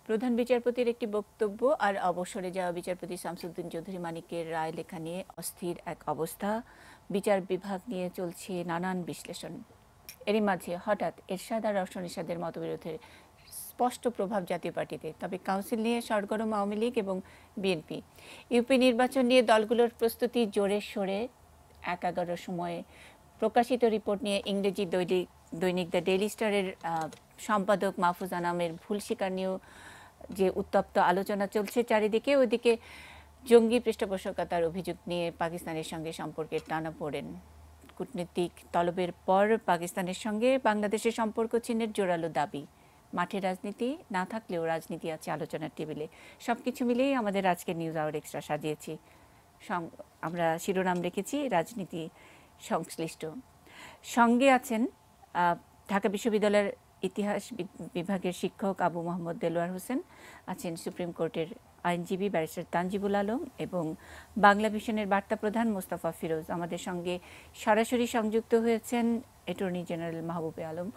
প্রধান বিচারপতির একটি বক্তব্য আর অবসরে যাওয়া বিচারপতি শামসুদ্দিন চৌধুরী মানিকের রায় লেখা নিয়ে অস্থির এক অবস্থা। বিচার বিভাগ নিয়ে চলছে নানান বিশ্লেষণ। এরই মাঝে হঠাৎ এরশাদ আর রওশন এরশাদের মতবিরোধের স্পষ্ট প্রভাব জাতীয় পার্টিতে। তবে কাউন্সিল নিয়ে সরগরম আওয়ামী লীগ এবং বিএনপি। ইউপি নির্বাচন নিয়ে দলগুলোর প্রস্তুতি জোরে সোরে। ১:১১ সময়ে প্রকাশিত রিপোর্ট নিয়ে ইংরেজি দৈনিক দ্য ডেইলি স্টারের সম্পাদক মাহফুজ আনামের ভুল স্বীকার নিয়েও যে উত্তপ্ত আলোচনা চলছে চারিদিকে, ওইদিকে জঙ্গি পৃষ্ঠপোষকতার অভিযোগ নিয়ে পাকিস্তানের সঙ্গে সম্পর্কের টানাপোড়েন। কূটনীতিক তলবের পর পাকিস্তানের সঙ্গে বাংলাদেশের সম্পর্ক ছিন্নের জোরালো দাবি। মাঠে রাজনীতি না থাকলেও রাজনীতি আছে আলোচনার টেবিলে। সবকিছু মিলিয়েই আমাদের আজকের নিউজ আওয়ার এক্সট্রা সাজিয়েছি। আমরা শিরোনাম রেখেছি রাজনীতি সংশ্লিষ্ট। সঙ্গে আছেন ঢাকা বিশ্ববিদ্যালয়ের ইতিহাস বিভাগের শিক্ষক আবু মোহাম্মদ দেলোয়ার হোসেন, আছেন সুপ্রিম কোর্টের আইনজীবী ব্যারিস্টার তানজিবুল আলম এবং বাংলা ভিশনের বার্তা প্রধান মোস্তফা ফিরোজ। আমাদের সঙ্গে সরাসরি সংযুক্ত হয়েছেন অ্যাটর্নি জেনারেল মাহবুবে আলম।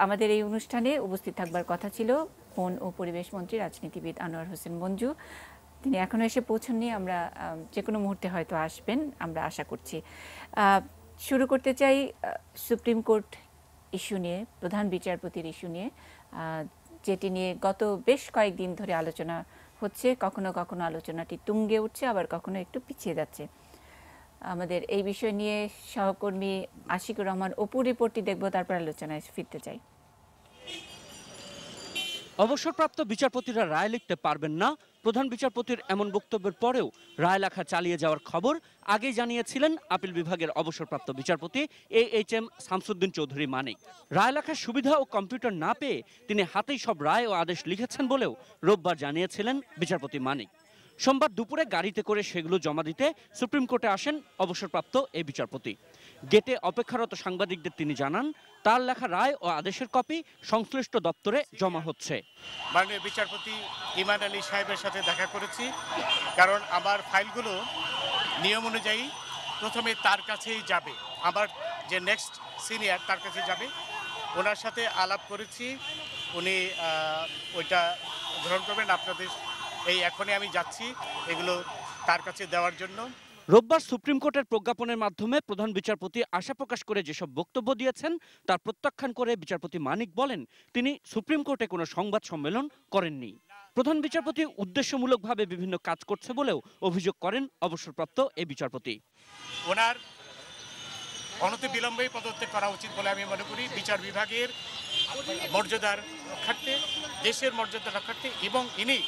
আমাদের এই অনুষ্ঠানে উপস্থিত থাকবার কথা ছিল বন ও পরিবেশ মন্ত্রী রাজনীতিবিদ আনোয়ার হোসেন মঞ্জু। তিনি এখনও এসে পৌঁছননি, আমরা যে কোনো মুহূর্তে হয়তো আসবেন, আমরা আশা করছি। শুরু করতে চাই সুপ্রিম কোর্ট ইস্যু নিয়ে, প্রধান বিচারপতির ইস্যু নিয়ে, যেটি নিয়ে গত বেশ কয়েকদিন ধরে আলোচনা হচ্ছে। কখনো কখনো আলোচনাটি তুঙ্গে উঠছে, আবার কখনো একটু পিছিয়ে যাচ্ছে। আমাদের এই বিষয় নিয়ে সহকর্মী আশিকুর রহমান অপুর রিপোর্টটি দেখব, তারপর আলোচনায় ফিরতে চাই। অবসরপ্রাপ্ত বিচারপতিরা রায় লিখতে পারবেন না, প্রধান বিচারপতির এমন বক্তব্যের পরেও রায় লেখা চালিয়ে যাওয়ার খবর আগেই জানিয়েছিলেন আপিল বিভাগের অবসরপ্রাপ্ত বিচারপতি AHM শামসুদ্দিন চৌধুরী মানিক। রায় লেখার সুবিধা ও কম্পিউটার না পেয়ে তিনি হাতেই সব রায় ও আদেশ লিখেছেন বলেও রোববার জানিয়েছিলেন বিচারপতি মানিক। সোমবার দুপুরে গাড়িতে করে সেগুলো জমা দিতে সুপ্রিম কোর্টে আসেন অবসরপ্রাপ্ত এই বিচারপতি। গেটে অপেক্ষারত সাংবাদিকদের তিনি জানান, তার লেখা রায় ও আদেশের কপি সংশ্লিষ্ট দপ্তরে জমা হচ্ছে। মাননীয় বিচারপতি ইমান আলী সাহেবের সাথে দেখা করেছি, কারণ আমার ফাইলগুলো নিয়ম অনুযায়ী প্রথমে তার কাছেই যাবে, আমার যে নেক্সট সিনিয়র তার কাছে যাবে। ওনার সাথে আলাপ করেছি, উনি ওইটা গ্রহণ করবেন। আপনাদের এখনই আমি যাচ্ছি এগুলো তার কাছে দেওয়ার জন্য। রোববার সুপ্রিম কোর্টের প্রজ্ঞাপনের মাধ্যমে প্রধান বিচারপতি আশা প্রকাশ করে যেসব বক্তব্য দিয়েছেন তার প্রত্যাখ্যান করে বিচারপতি মানিক বলেন, তিনি সুপ্রিম কোর্টে কোনো সংবাদ সম্মেলন করেননি। প্রধান বিচারপতি উদ্দেশ্যমূলকভাবে বিভিন্ন কাজ করছে বলেও অভিযোগ করেন অবসরপ্রাপ্ত এই বিচারপতি। ওনার অনতিবিলম্বেই পদত্যাগ করা উচিত বলে আমি মনে করি, বিচার বিভাগের মর্যাদার রক্ষার্থে, দেশের মর্যাদা রক্ষার্থে। এবং ইনি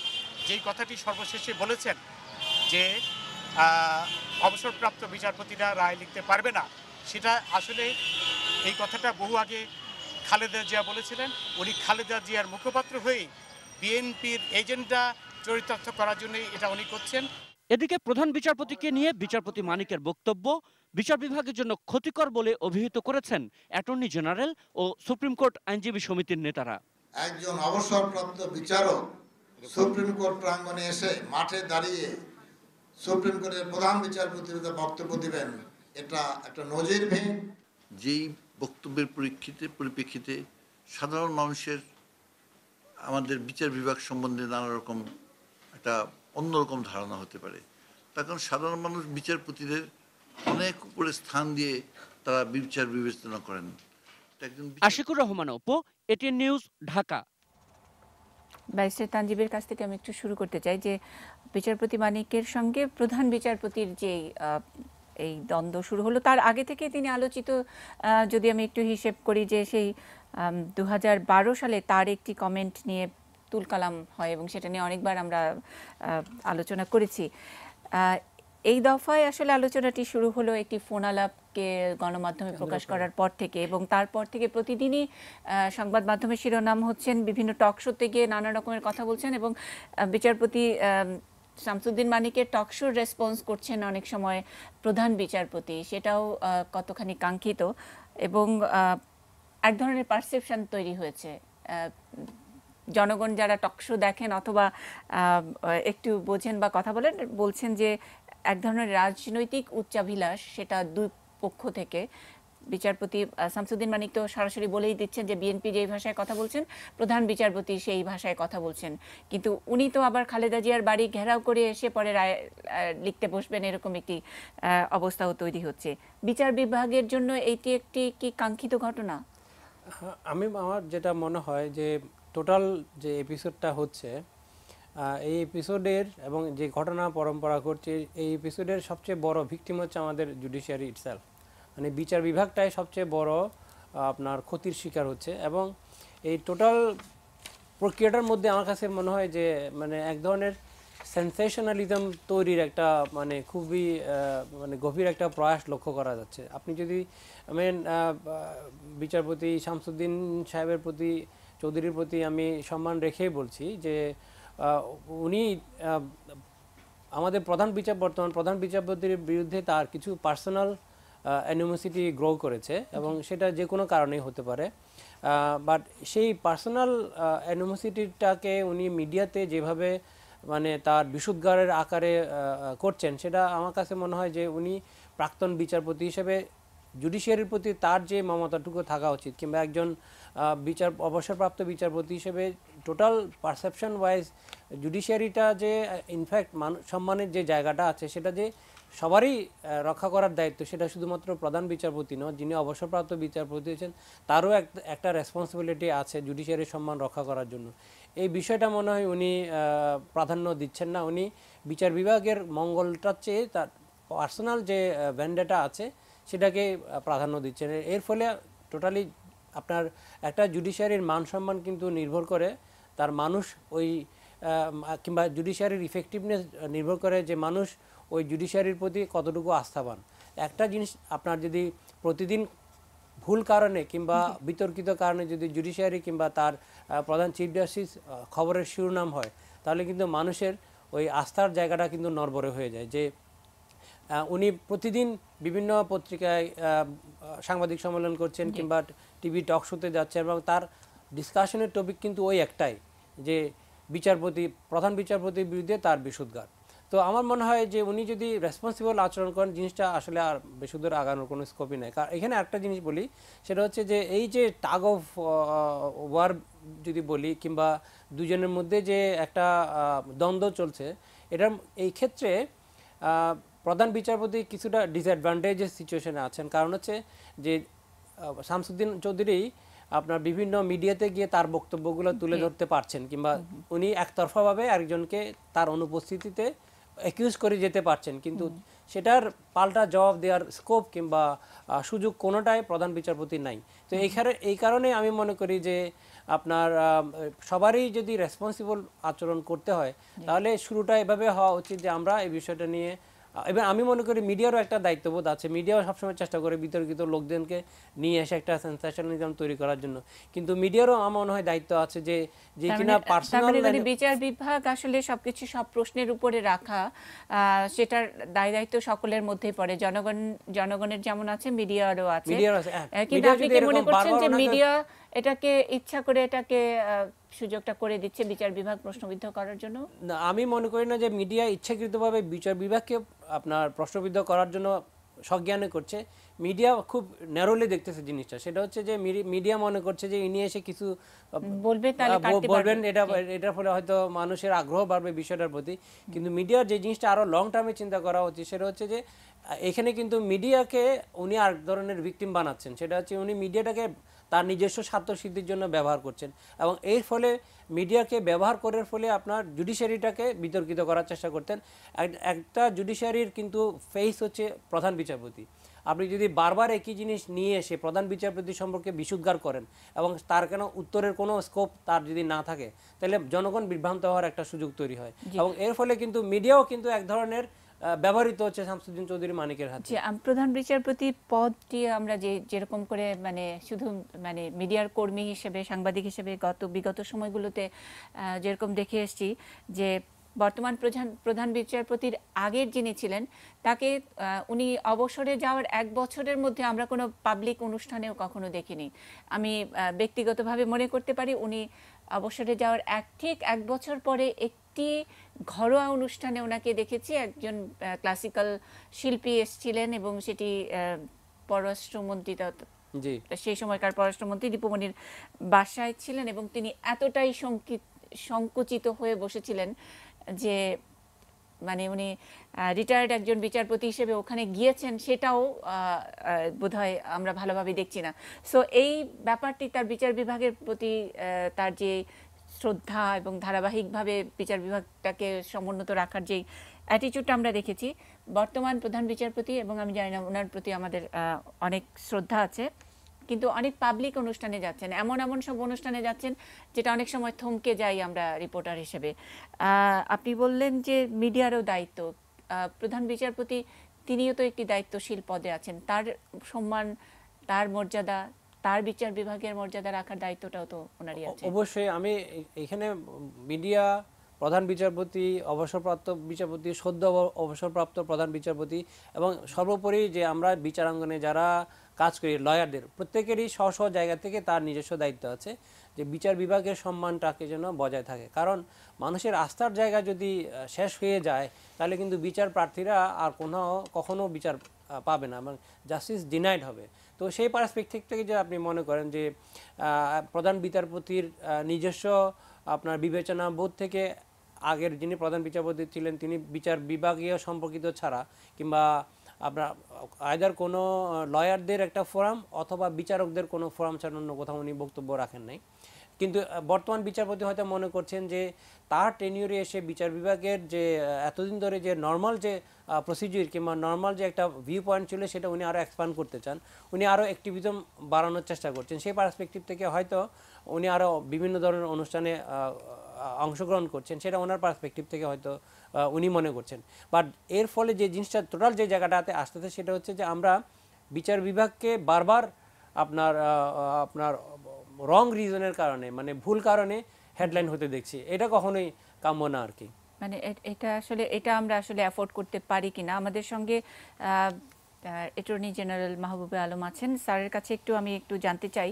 যেই কথাটি সর্বশেষে বলেছেন যে অবসরপ্রাপ্ত বিচারপতিরা রায় লিখতে পারবে না, সেটা আসলে এই কথাটা বহু আগে খালেদা জিয়া বলেছিলেন। উনি খালেদা জিয়ার মুখপাত্র হয়ে বিএনপির এজেন্ডা চরিতার্থ করার জন্য এটা উনি করছেন। এদিকে প্রধান বিচারপতিকে নিয়ে বিচারপতি মানিকের বক্তব্য বিচার বিভাগের জন্য ক্ষতিকর বলে অভিহিত করেছেন অ্যাটর্নি জেনারেল ও সুপ্রিম কোর্ট আইনজীবী সমিতির নেতারা। একজন অবসরপ্রাপ্ত বিচারক সুপ্রিম কোর্ট প্রাঙ্গণে এসে মাঠে দাঁড়িয়ে সুপ্রিম কোর্টের প্রধান বিচারপতির বক্তব্য দিবেন, এটা একটা নজিরবিহীন। যেই বক্তব্যের পরিপ্রেক্ষিতে সাধারণ মানুষের আমাদের বিচার বিভাগ সম্বন্ধে নানা রকম একটা অন্যরকম ধারণা হতে পারে, তার কারণ সাধারণ মানুষ বিচারপতিদের অনেক উপরে স্থান দিয়ে তারা বিচার বিবেচনা করেন। Ashikur Rahman Apu, ATN news, Dhaka. Barrister তানজিবের কাছ থেকে আমি একটু শুরু করতে চাই যে বিচারপতি মানিকের সঙ্গে প্রধান বিচারপতির যে এই দ্বন্দ্ব শুরু হলো, তার আগে থেকে তিনি আলোচিত। যদি আমি একটু হিসেব করি যে সেই 2012 সালে তার একটি কমেন্ট নিয়ে তুলকালাম হয় এবং সেটা নিয়ে অনেকবার আমরা আলোচনা করেছি। এই দফায় আসলে আলোচনাটি শুরু হলো একটি ফোন আলাপকে গণমাধ্যমে প্রকাশ করার পর থেকে, এবং তারপর থেকে প্রতিদিনই সংবাদ মাধ্যমের শিরোনাম হচ্ছেন, বিভিন্ন টক শোতে গিয়ে নানা রকমের কথা বলছেন এবং বিচারপতি শামসুদ্দিন মানিকের টকশোর রেসপন্স করছেন অনেক সময় প্রধান বিচারপতি। সেটাও কতখানি কাঙ্ক্ষিত এবং এক ধরনের পারসেপশন তৈরি হয়েছে। জনগণ যারা টকশো দেখেন অথবা একটু বোঝেন বা কথা বলেন, বলছেন যে এক ধরনের রাজনৈতিক উচ্চাভিলাষ, সেটা দুই পক্ষ থেকে বিচারপতি শামসুদ্দিন মানিক তো সরাসরি বলেই দিচ্ছেন যে বিএনপি যেই ভাষায় কথা বলছেন প্রধান বিচারপতি সেই ভাষায় কথা বলছেন, কিন্তু উনি তো আবার খালেদা জিয়ার বাড়ি ঘেরাও করে এসে পরে রায় লিখতে বসবেন, এরকম একটি অবস্থাও তৈরি হচ্ছে। বিচার বিভাগের জন্য এইটি একটি কি কাঙ্ক্ষিত ঘটনা? আমার যেটা মনে হয় যে টোটাল যে এপিসোডটা হচ্ছে, এই এপিসোডের এবং যে ঘটনা পরম্পরা করছে, এই এপিসোডের সবচেয়ে বড় ভিকটিম হচ্ছে আমাদের জুডিশিয়ারি ইটসেলফ। মানে বিচার বিভাগটাই সবচেয়ে বড় আপনার ক্ষতির শিকার হচ্ছে। এবং এই টোটাল প্রক্রিয়াটার মধ্যে আমার কাছে মনে হয় যে মানে এক ধরনের সেন্সেশনালিজম তৈরির একটা মানে খুবই মানে গভীর একটা প্রয়াস লক্ষ্য করা যাচ্ছে। আপনি যদি বিচারপতি শামসুদ্দিন সাহেবের প্রতি, চৌধুরীর প্রতি আমি সম্মান রেখেই বলছি যে উনি আমাদের বর্তমান প্রধান বিচারপতির বিরুদ্ধে তার কিছু পার্সোনাল অ্যানিমোসিটি গ্রো করেছে এবং সেটা যে কোনো কারণেই হতে পারে। বাট সেই পার্সোনাল অ্যানিমোসিটিটাকে উনি মিডিয়াতে যেভাবে মানে তার বিশুদ্ধারের আকারে করছেন, সেটা আমার কাছে মনে হয় যে উনি প্রাক্তন বিচারপতি হিসেবে জুডিশিয়ারির প্রতি তার যে মমতাটুকু থাকা উচিত, কিংবা একজন অবসরপ্রাপ্ত বিচারপতি হিসেবে টোটাল পারসেপশন ওয়াইজ জুডিশিয়ারিটা যে ইনফ্যাক্ট সম্মানের যে জায়গাটা আছে সেটা যে সবারই রক্ষা করার দায়িত্ব, সেটা শুধুমাত্র প্রধান বিচারপতি নয়, যিনি অবসরপ্রাপ্ত বিচারপতি হয়েছেন তারও একটা রেসপন্সিবিলিটি আছে জুডিশিয়ারির সম্মান রক্ষা করার জন্য। এই বিষয়টা মনে হয় উনি প্রাধান্য দিচ্ছেন না। উনি বিচার বিভাগের মঙ্গলটার চেয়ে তার পার্সোনাল যে ভ্যান্ডেটা আছে সেটাকে প্রাধান্য দিচ্ছেন। এর ফলে টোটালি আপনার একটা জুডিশিয়ারির মান সম্মান কিন্তু নির্ভর করে তার মানুষ ওই কিংবা জুডিশিয়ারির ইফেক্টিভনেস নির্ভর করে যে মানুষ ওই জুডিশিয়ারির প্রতি কতটুকু আস্থাবান। একটা জিনিস আপনার যদি প্রতিদিন ভুল কারণে কিংবা বিতর্কিত কারণে যদি জুডিশিয়ারি কিংবা তার প্রধান চিফ জাস্টিস খবরের শিরোনাম হয়, তাহলে কিন্তু মানুষের ওই আস্থার জায়গাটা কিন্তু নড়বড়ে হয়ে যায়। যে উনি প্রতিদিন বিভিন্ন পত্রিকায় সাংবাদিক সম্মেলন করছেন কিংবা টিভি টক শোতে যাচ্ছেন এবং তার ডিসকাশনের টপিক কিন্তু ওই একটাই, যে প্রধান বিচারপতির বিরুদ্ধে তার বিশুদ্ধার। তো আমার মনে হয় যে উনি যদি রেসপন্সিবল আচরণ করেন, জিনিসটা আসলে আর বেশুদ্ধর আগানোর কোনো স্কোপই নেই। কারণ এখানে একটা জিনিস বলি, সেটা হচ্ছে যে এই যে টাগ অফ ওয়ার যদি বলি, কিংবা দুজনের মধ্যে যে একটা দ্বন্দ্ব চলছে, এই ক্ষেত্রে প্রধান বিচারপতি কিছুটা ডিসঅ্যাডভান্টেজেস সিচুয়েশনে আছেন। কারণ হচ্ছে যে শামসুদ্দিন চৌধুরী আপনার বিভিন্ন মিডিয়াতে গিয়ে তার বক্তব্যগুলো তুলে ধরতে পারছেন, কিংবা উনি একতরফাভাবে আরেকজনকে তার অনুপস্থিতিতে অ্যাকিউজ করে যেতে পারছেন, কিন্তু সেটার পাল্টা জবাব দেওয়ার স্কোপ কিংবা সুযোগ কোনোটাই প্রধান বিচারপতি নাই। তো এই কারণে আমি মনে করি যে আপনার সবারই যদি রেসপন্সিবল আচরণ করতে হয়, তাহলে শুরুটা এভাবে হওয়া উচিত যে আমরা এই বিষয়টা নিয়ে, এবং আমি মনে করি মিডিয়ারও একটা দায়িত্ববোধ আছে। মিডিয়াও সবসময় চেষ্টা করে বিতর্কিত লোকজনকে নিয়ে এসে একটা সেন্সেশনালিজম তৈরি করার জন্য, কিন্তু মিডিয়ারও আমার মনে হয় দায়িত্ব আছে যে কিনা পার্সোনাল বিচার বিভাগ আসলে সবকিছু সব প্রশ্নের উপরে রাখা, সেটার দায়িত্ব সকলের মধ্যেই পড়ে। জনগণের যেমন আছে, মিডিয়ারও আছে। কিন্তু আপনি কি মনে করছেন যে মিডিয়া এটাকে ইচ্ছা করে এটাকে সুযোগটা করে দিচ্ছে বিচার বিভাগ প্রশ্নবিদ্ধ করার জন্য? না, আমি মনে করি না যে মিডিয়া ইচ্ছাকৃতভাবে বিচার বিভাগকে আপনার প্রশ্নবিদ্ধ করার জন্য সজ্ঞানে করছে। মিডিয়া খুব ন্যারোলি দেখতেছে জিনিসটা। সেটা হচ্ছে যে মিডিয়া মনে করছে যে ইনি এসে কিছু বলবেন, এটার ফলে হয়তো মানুষের আগ্রহ বাড়বে বিষয়টার প্রতি। কিন্তু মিডিয়ার যে জিনিসটা আরো লং টার্মে চিন্তা করা উচিত, সেটা হচ্ছে যে এখানে কিন্তু মিডিয়াকে উনি আর ধরনের ভিকটিম বানাচ্ছেন। সেটা হচ্ছে উনি মিডিয়াটাকে তার নিজস্ব স্বার্থ সিদ্ধির জন্য ব্যবহার করছেন, এবং এর ফলে মিডিয়াকে ব্যবহার করার ফলে আপনার জুডিশিয়ারিটাকে বিতর্কিত করার চেষ্টা করতেন। একটা জুডিশিয়ারির কিন্তু ফেস হচ্ছে প্রধান বিচারপতি। আপনি যদি বারবার একই জিনিস নিয়ে এসে প্রধান বিচারপতি সম্পর্কে বিশুদ্ধার করেন এবং তার কেন উত্তরের কোনো স্কোপ তার যদি না থাকে, তাহলে জনগণ বিভ্রান্ত হওয়ার একটা সুযোগ তৈরি হয়, এবং এর ফলে কিন্তু মিডিয়াও কিন্তু এক ধরনের ব্যবহৃত হচ্ছে শামসুদ্দিন চৌধুরী মানিকের হাতে। প্রধান বিচারপতি পদটি আমরা যেরকম করে শুধু মিডিয়ার কর্মী হিসেবে, সাংবাদিক হিসেবে বিগত সময়গুলোতে যেরকম দেখে এসেছি, যে বর্তমান প্রধান বিচারপতির আগের যিনি ছিলেন তাকে উনি অবসরে যাওয়ার 1 বছরের মধ্যে আমরা কোনো পাবলিক অনুষ্ঠানেও কখনো দেখিনি। আমি ব্যক্তিগতভাবে মনে করতে পারি উনি অবসরে যাওয়ার ঠিক 1 বছর পরে একটি ঘরোয়া অনুষ্ঠানে ওনাকে দেখেছি। একজন ক্লাসিক্যাল শিল্পী এসেছিলেন এবং সেটি পররাষ্ট্রমন্ত্রী জি সেই সময়কার পররাষ্ট্রমন্ত্রী দীপুমণির বাসায় ছিলেন এবং তিনি এতটাই সংকুচিত হয়ে বসেছিলেন যে মানে উনি রিটায়ার্ড একজন বিচারপতি হিসেবে ওখানে গিয়েছেন সেটাও বোধহয় আমরা ভালোভাবে দেখছি না। সো এই ব্যাপারটি তার বিচার বিভাগের প্রতি তার যে শ্রদ্ধা এবং ধারাবাহিকভাবে বিচার বিভাগটাকে সমুন্নত রাখার যেই অ্যাটিটিউডটা আমরা দেখেছি, বর্তমান প্রধান বিচারপতি এবং আমি জানি না ওনার প্রতি আমাদের অনেক শ্রদ্ধা আছে, কিন্তু অনেক পাবলিক অনুষ্ঠানে যাচ্ছেন, এমন সব অনুষ্ঠানে যাচ্ছেন যেটা অনেক সময় থমকে যাই আমরা রিপোর্টার হিসেবে। আপনি বললেন যে মিডিয়ারও দায়িত্ব, প্রধান বিচারপতি তিনিও তো একটি দায়িত্বশীল পদে আছেন, তার সম্মান, তার মর্যাদা, তার বিচার বিভাগের মর্যাদা রাখার দায়িত্বটাও তো ওনারই আছে। অবশ্যই আমি এখানে মিডিয়া, প্রধান বিচারপতি, অবসরপ্রাপ্ত বিচারপতি, সদ্য অবসরপ্রাপ্ত প্রধান বিচারপতি এবং সর্বোপরি যে আমরা বিচারাঙ্গনে যারা কাজ করি লয়ারদের প্রত্যেকেরই স্ব স্ব জায়গা থেকে তার নিজস্ব দায়িত্ব আছে যে বিচার বিভাগের সম্মানটাকে যেন বজায় থাকে। কারণ মানুষের আস্থার জায়গা যদি শেষ হয়ে যায় তাহলে কিন্তু বিচার প্রার্থীরা আর কখনো বিচার পাবে না এবং জাস্টিস ডিনাইড হবে। তো সেই পার্সপেক্টিভ থেকে যে আপনি মনে করেন যে প্রধান বিচারপতির নিজস্ব আপনার বিবেচনা বোধ থেকে আগের যিনি প্রধান বিচারপতি ছিলেন তিনি বিচার বিভাগীয় সম্পর্কিত ছাড়া কিংবা আপনার আইদার কোনো লয়ারদের একটা ফোরাম অথবা বিচারকদের কোনো ফোরাম ছাড়া অন্য কোথাও উনি বক্তব্য রাখেন নাই। কিন্তু বর্তমান বিচারপতি হয়তো মনে করছেন যে তার টেনিয়রে এসে বিচার বিভাগের যে এতদিন ধরে যে নর্মাল যে প্রসিডিউর কিংবা নর্মাল যে একটা ভিউ পয়েন্ট ছিল সেটা উনি আরও এক্সপ্যান্ড করতে চান, উনি আরও অ্যাক্টিভিজম বাড়ানোর চেষ্টা করছেন। সেই পার্সপেক্টিভ থেকে হয়তো উনি আরও বিভিন্ন ধরনের অনুষ্ঠানে অংশগ্রহণ করছেন, সেটা ওনার পার্সপেক্টিভ থেকে হয়তো উনি মনে করছেন। বাট এর ফলে যে জিনিসটা টোটাল যে জায়গাটাতে আসতেছে সেটা হচ্ছে যে আমরা বিচার বিভাগকে বারবার আপনার রং রিজনের কারণে মানে ভুল কারণে হেডলাইন হতে দেখছি, এটা কখনোই কাম্য না আর কি। মানে এটা আমরা আসলে অ্যাফোর্ড করতে পারি কিনা। আমাদের সঙ্গে অ্যাটর্নি জেনারেল মাহবুবে আলম আছেন, স্যারের কাছে আমি একটু জানতে চাই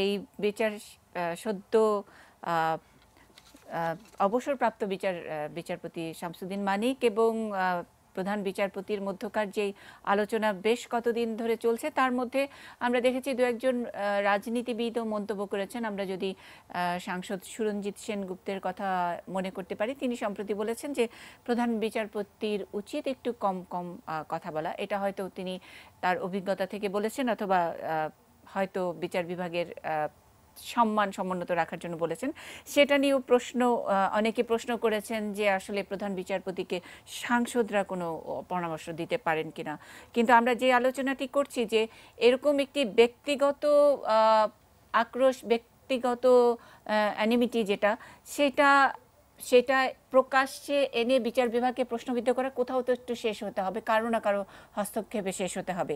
এই সদ্য অবসরপ্রাপ্ত বিচারপতি শামসুদ্দিন মানিক এবং প্রধান বিচারপতির মধ্যকার যেই আলোচনা বেশ কতদিন ধরে চলছে, তার মধ্যে আমরা দেখেছি দু একজন রাজনীতিবিদও মন্তব্য করেছেন। আমরা যদি সাংসদ সুরঞ্জিত সেনগুপ্তের কথা মনে করতে পারি, তিনি সম্প্রতি বলেছেন যে প্রধান বিচারপতির উচিত একটু কম কথা বলা। এটা হয়তো তিনি তার অভিজ্ঞতা থেকে বলেছেন অথবা হয়তো বিচার বিভাগের সমুন্নত রাখার জন্য বলেছেন। সেটা নিয়েও অনেকে প্রশ্ন করেছেন যে আসলে প্রধান বিচারপতিকে সাংসদরা কোনো পরামর্শ দিতে পারেন কিনা। কিন্তু আমরা যে আলোচনাটি করছি যে এরকম একটি ব্যক্তিগত আক্রোশ, ব্যক্তিগত অ্যানিমিটি সেটা প্রকাশ্যে এনে বিচার বিভাগকে প্রশ্নবিদ্ধ করা কোথাও তো একটু শেষ হতে হবে, কারো না কারো হস্তক্ষেপে শেষ হতে হবে।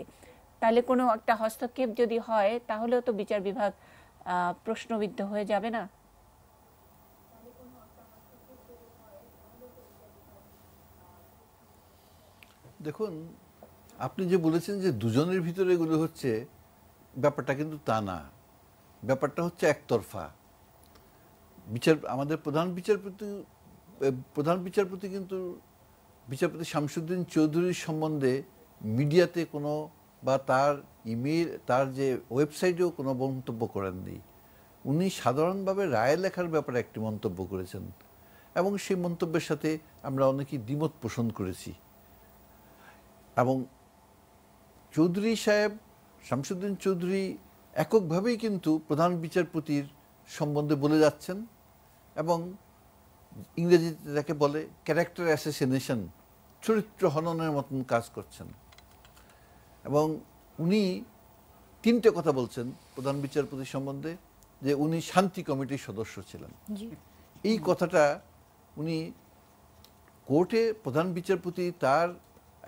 তাহলে কোনো একটা হস্তক্ষেপ যদি হয় তাহলেও তো বিচার বিভাগ প্রশ্নবিদ্ধ হয়ে যাবে না? দেখুন, আপনি যে বলেছেন যে দুজনের ভিতরে এগুলো হচ্ছে, ব্যাপারটা কিন্তু তা না। ব্যাপারটা হচ্ছে একতরফা। আমাদের প্রধান বিচারপতি কিন্তু বিচারপতি শামসুদ্দিন চৌধুরীর সম্বন্ধে মিডিয়াতে কোনো বা তার ইমেইল, তার যে ওয়েবসাইটেও কোনো মন্তব্য করেননি। উনি সাধারণভাবে রায় লেখার ব্যাপারে একটি মন্তব্য করেছেন এবং সেই মন্তব্যের সাথে আমরা অনেকেই দ্বিমত পোষণ করেছি। এবং চৌধুরী সাহেব, শামসুদ্দিন চৌধুরী এককভাবেই কিন্তু প্রধান বিচারপতির সম্বন্ধে বলে যাচ্ছেন এবং ইংরেজিতে যাকে বলে ক্যারেক্টার অ্যাসাসিনেশন, চরিত্র হননের মতন কাজ করছেন। এবং উনি তিনটে কথা বলছেন প্রধান বিচারপতি সম্বন্ধে, যে উনি শান্তি কমিটির সদস্য ছিলেন। এই কথাটা উনি কোর্টে প্রধান বিচারপতি তার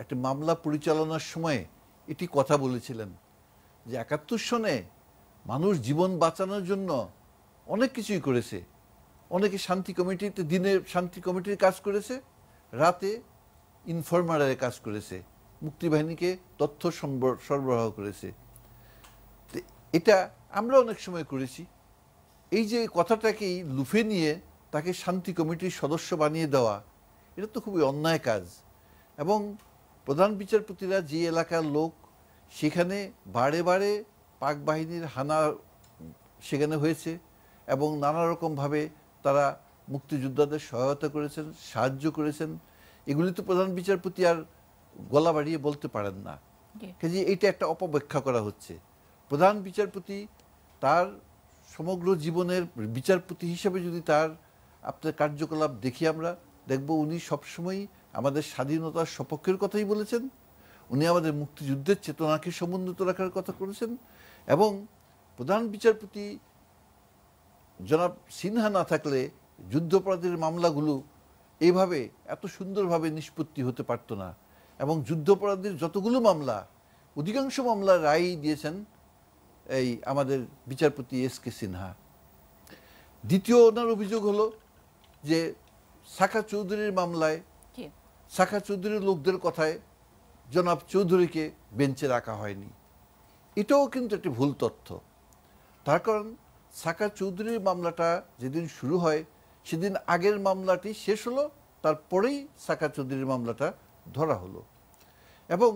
একটা মামলা পরিচালনার সময় এটি কথা বলেছিলেন যে ৭১ সনে মানুষ জীবন বাঁচানোর জন্য অনেক কিছুই করেছে। অনেকে শান্তি কমিটিতে দিনে শান্তি কমিটির কাজ করেছে, রাতে ইনফরমারের কাজ করেছে, মুক্তিবাহিনীকে তথ্য সরবরাহ করেছে। এটা আমরা অনেক সময় করেছি। এই যে কথাটাকেই লুফে নিয়ে তাকে শান্তি কমিটির সদস্য বানিয়ে দেওয়া, এটা তো খুবই অন্যায় কাজ। এবং প্রধান বিচারপতিরা যে এলাকার লোক সেখানে বারে বারে পাক বাহিনীর হানা সেখানে হয়েছে এবং নানা রকমভাবে তারা মুক্তিযোদ্ধাদের সহায়তা করেছেন, সাহায্য করেছেন। এগুলি তো প্রধান বিচারপতি আর গলা বাড়িয়ে বলতে পারেন না। কাজে এটা একটা অপব্যাখ্যা করা হচ্ছে। প্রধান বিচারপতি তার সমগ্র জীবনের বিচারপতি হিসেবে যদি তার আপনার কার্যকলাপ দেখি, আমরা দেখব উনি সবসময় আমাদের স্বাধীনতার সপক্ষের কথাই বলেছেন, উনি আমাদের মুক্তিযুদ্ধের চেতনাকে সমুন্নত রাখার কথা করেছেন। এবং প্রধান বিচারপতি জনাব সিনহা না থাকলে যুদ্ধাপরাধের মামলাগুলো এইভাবে এত সুন্দরভাবে নিষ্পত্তি হতে পারত না। এবং যুদ্ধাপরাধের যতগুলো মামলা, অধিকাংশ মামলা রায় দিয়েছেন এই আমাদের বিচারপতি এস.কে. সিনহা। দ্বিতীয় ওনার অভিযোগ হলো যে সাখা চৌধুরীর মামলায় সাখা চৌধুরীর লোকদের কথায় জনাব চৌধুরীকে বেঞ্চে রাখা হয়নি। এটাও কিন্তু একটি ভুল তথ্য। তার কারণ সাখা চৌধুরীর মামলাটা যেদিন শুরু হয় সেদিন আগের মামলাটি শেষ হলো, তারপরেই সাখা চৌধুরীর মামলাটা ধরা হলো। এবং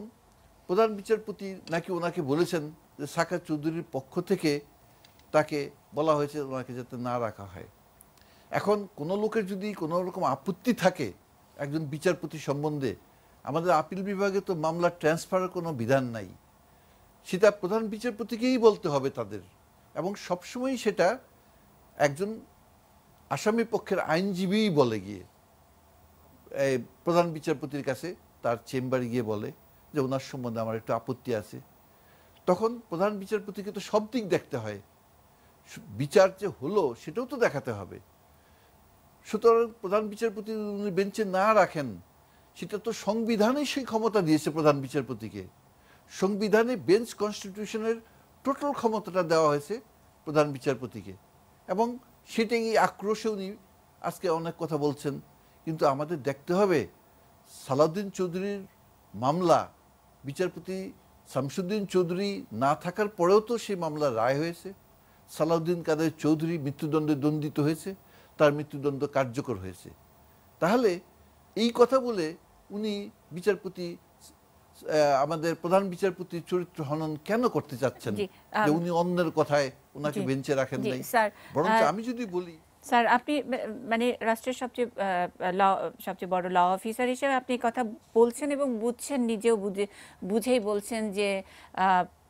প্রধান বিচারপতি নাকি ওনাকে বলেছেন যে সাখা চৌধুরীর পক্ষ থেকে তাকে বলা হয়েছে ওনাকে যাতে না রাখা হয়। এখন কোনো লোকের যদি কোনো রকম আপত্তি থাকে একজন বিচারপতি সম্বন্ধে, আমাদের আপিল বিভাগে তো মামলা ট্রান্সফারের কোনো বিধান নাই, সেটা প্রধান বিচারপতিকেই বলতে হবে তাদের। এবং সবসময় সেটা একজন আসামি পক্ষের আইনজীবীই বলে গিয়ে প্রধান বিচারপতির কাছে তার চেম্বারে গিয়ে বলে যে ওনার সম্বন্ধে আমার একটু আপত্তি আছে। তখন প্রধান বিচারপতিকে তো সব দিক দেখতে হয়, বিচার যে হলো সেটাও তো দেখাতে হবে। সুতরাং প্রধান বিচারপতি উনি বেঞ্চে না রাখেন, সেটা তো সংবিধানে সেই ক্ষমতা দিয়েছে প্রধান বিচারপতিকে। সংবিধানে বেঞ্চ কনস্টিটিউশনের টোটাল ক্ষমতাটা দেওয়া হয়েছে প্রধান বিচারপতিকে। এবং সেটাই আক্রোশে উনি আজকে অনেক কথা বলছেন। কিন্তু আমাদের দেখতে হবে সালাউদ্দিন চৌধুরীর মামলা বিচারপতি শামসুদ্দিন চৌধুরী না থাকার পরেও তো সেই মামলার রায় হয়েছে। সালাউদ্দিন কাদের চৌধুরী মৃত্যুদণ্ডে দণ্ডিত হয়েছে, তার মৃত্যুদণ্ড কার্যকর হয়েছে। তাহলে এই কথা বলে উনি বিচারপতি আমাদের প্রধান বিচারপতির চরিত্র হনন কেন করতে চাচ্ছেন, যে উনি অন্যের কথায় ওনাকে বেঞ্চে রাখেন নাই? বরং আমি যদি বলি স্যার, আপনি মানে রাষ্ট্রের সবচেয়ে বড় ল অফিসার হিসেবে আপনি কথা বলছেন এবং বুঝছেন, নিজেও বুঝেই বলছেন যে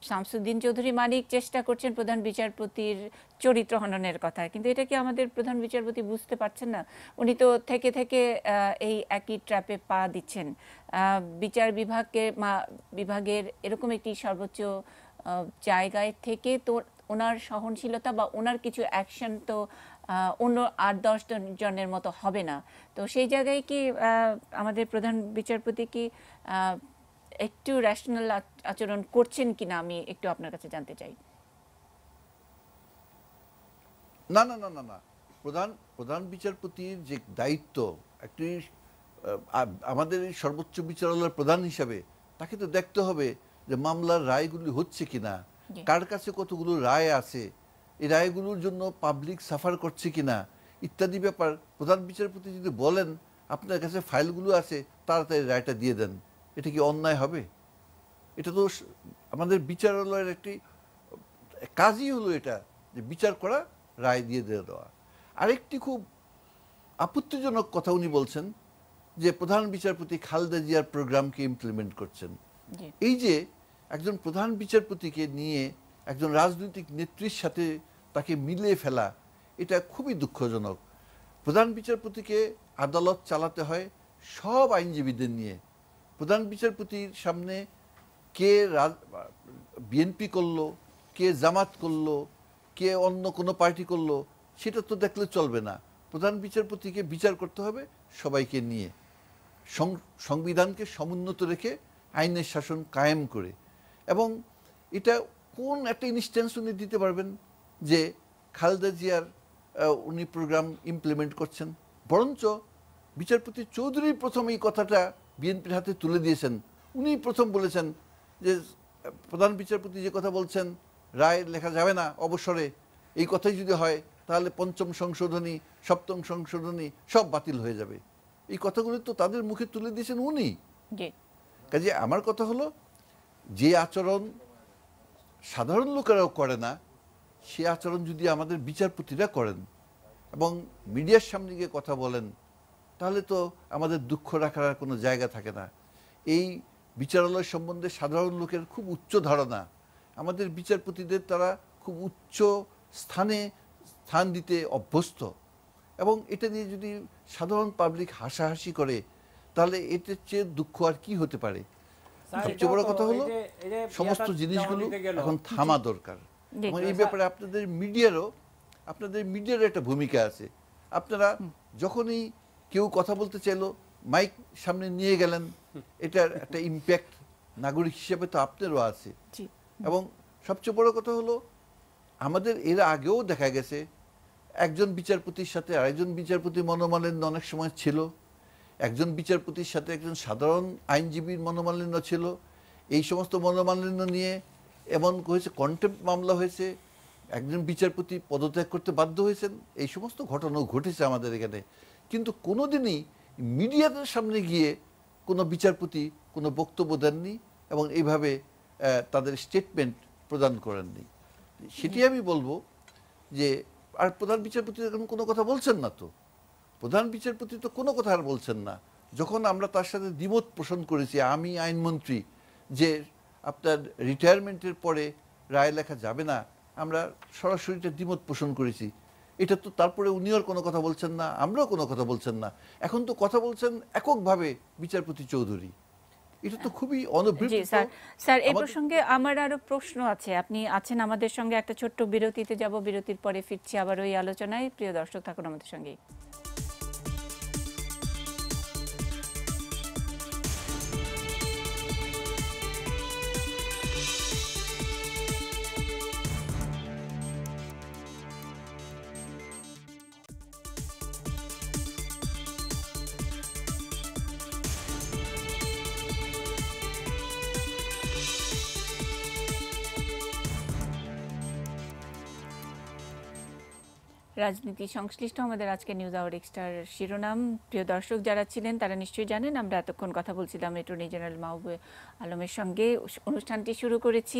শামসুদ্দিন চৌধুরী মানিক চেষ্টা করছেন প্রধান বিচারপতির চরিত্র হননের কথা। কিন্তু এটা কি আমাদের প্রধান বিচারপতি বুঝতে পারছেন না? উনি তো থেকে থেকে এই একই ট্র্যাপে পা দিচ্ছেন। বিচার বিভাগের এরকম একটি সর্বোচ্চ জায়গায় থেকে তো ওনার সহনশীলতা বা ওনার কিছু অ্যাকশন তো অন্য ৮-১০ জনের মতো হবে না। তো সেই জায়গায় কি আমাদের প্রধান বিচারপতি কি একটু রেশনাল আচরণ করছেন কিনা আমি একটু আপনার কাছে জানতে চাই। না না না না না প্রধান বিচারপতির যে দায়িত্ব, একটি আমাদের এই সর্বোচ্চ বিচারালয়ের প্রধান হিসাবে তাকে তো দেখতে হবে যে মামলার রায়গুলি হচ্ছে কিনা, কার কাছে কতগুলো রায় আছে, এই রায়গুলোর জন্য পাবলিক সাফার করছে কিনা ইত্যাদি ব্যাপার। প্রধান বিচারপতি যদি বলেন আপনার কাছে ফাইলগুলো আছে, তাড়াতাড়ি রায়টা দিয়ে দেন, এটা কি অন্যায় হবে? এটা তো আমাদের বিচারালয়ের একটি কাজই হলো এটা, যে বিচার করা, রায় দিয়ে দেওয়া। আরেকটি খুব আপত্তিজনক কথা উনি বলছেন যে প্রধান বিচারপতি খালেদা জিয়ার প্রোগ্রামকে ইমপ্লিমেন্ট করছেন। এই যে একজন প্রধান বিচারপতিকে নিয়ে একজন রাজনৈতিক নেত্রীর সাথে তাকে মিলিয়ে ফেলা, এটা খুবই দুঃখজনক। প্রধান বিচারপতিকে আদালত চালাতে হয় সব আইনজীবীদের নিয়ে। প্রধান বিচারপতির সামনে কে বিএনপি করলো, কে জামাত করলো, কে অন্য কোনো পার্টি করলো, সেটা তো দেখলে চলবে না। প্রধান বিচারপতিকে বিচার করতে হবে সবাইকে নিয়ে, সংবিধানকে সমুন্নত রেখে আইনের শাসন কায়েম করে। এবং এটা কোন একটা ইনস্ট্যান্স উনি দিতে পারবেন যে খালেদা জিয়ার উনি প্রোগ্রাম ইমপ্লিমেন্ট করছেন? বরঞ্চ বিচারপতি চৌধুরী প্রথম এই কথাটা বিএনপির হাতে তুলে দিয়েছেন। উনি প্রথম বলেছেন যে প্রধান বিচারপতি যে কথা বলছেন রায় লেখা যাবে না অবসরে, এই কথাই যদি হয় তাহলে পঞ্চম সংশোধনী, সপ্তম সংশোধনী সব বাতিল হয়ে যাবে। এই কথাগুলো তো তাদের মুখে তুলে দিয়েছেন উনি। কাজে আমার কথা হলো যে আচরণ সাধারণ লোকেরাও করে না, সে আচরণ যদি আমাদের বিচারপতিরা করেন এবং মিডিয়ার সামনে গিয়ে কথা বলেন, তাহলে তো আমাদের দুঃখ রাখার আর কোনো জায়গা থাকে না। এই বিচারালয় সম্বন্ধে সাধারণ লোকের খুব উচ্চ ধারণা, আমাদের বিচারপতিদের তারা খুব উচ্চ স্থান দিতে অভ্যস্ত, এবং এটা নিয়ে যদি সাধারণ পাবলিক হাসাহাসি করে, তাহলে এটার চেয়ে দুঃখ আর কি হতে পারে? সবচেয়ে বড় কথা হলো সমস্ত জিনিসগুলো এখন থামা দরকার। এবং এই ব্যাপারে আপনাদের মিডিয়ারও একটা ভূমিকা আছে। আপনারা যখনই কেউ কথা বলতে চাইলো মাইক সামনে নিয়ে গেলেন, এটার একটা ইম্প্যাক্ট নাগরিক হিসেবে তো আপনারও আছে। এবং সবচেয়ে বড় কথা হলো আমাদের এর আগেও দেখা গেছে একজন বিচারপতির সাথে আরেকজন বিচারপতির মনোমালিন্য অনেক সময় ছিল, একজন বিচারপতির সাথে একজন সাধারণ আইনজীবীর মনোমালিন্য ছিল। এই সমস্ত মনোমালিন্য নিয়ে এমন হয়েছে কন্টেম্প্ট মামলা হয়েছে, একজন বিচারপতি পদত্যাগ করতে বাধ্য হয়েছেন। এই সমস্ত ঘটনাও ঘটেছে আমাদের এখানে। কিন্তু কোনোদিনই মিডিয়াদের সামনে গিয়ে কোনো বিচারপতি কোনো বক্তব্য দেননি এবং এইভাবে তাদের স্টেটমেন্ট প্রদান করেননি। সেটি আমি বলবো যে আর প্রধান বিচারপতি এখন কোনো কথা বলছেন না, তো প্রধান বিচারপতি তো কোনো কথা আর বলছেন না। যখন আমরা তার সাথে দ্বিমত পোষণ করেছি, আমি আইনমন্ত্রী, যে আপনার রিটায়ারমেন্টের পরে রায় লেখা যাবে না, আমরা সরাসরি দ্বিমত পোষণ করেছি। এটা তো তারপরে উনিও কোনো কথা বলছেন না, আমরাও কোনো কথা বলছেন না। এখন তো কথা বলছেন এককভাবে বিচারপতি চৌধুরী। এটা তো খুবই অনভিপ্রেত। স্যার এই প্রসঙ্গে আমার আরো প্রশ্ন আছে। আপনি আছেন আমাদের সঙ্গে, একটা ছোট্ট বিরতিতে যাব, বিরতির পরে ফিরছি আবার ওই আলোচনায়। প্রিয় দর্শক, থাকুন আমাদের সঙ্গে। রাজনীতি সংশ্লিষ্ট আমাদের আজকে নিউজ আওয়ার এক্সট্রার শিরোনাম। প্রিয় দর্শক যারা ছিলেন তারা নিশ্চয়ই জানেন, আমরা এতক্ষণ কথা বলছিলাম অ্যাটর্নি জেনারেল মাহবুবে আলমের সঙ্গে। অনুষ্ঠানটি শুরু করেছি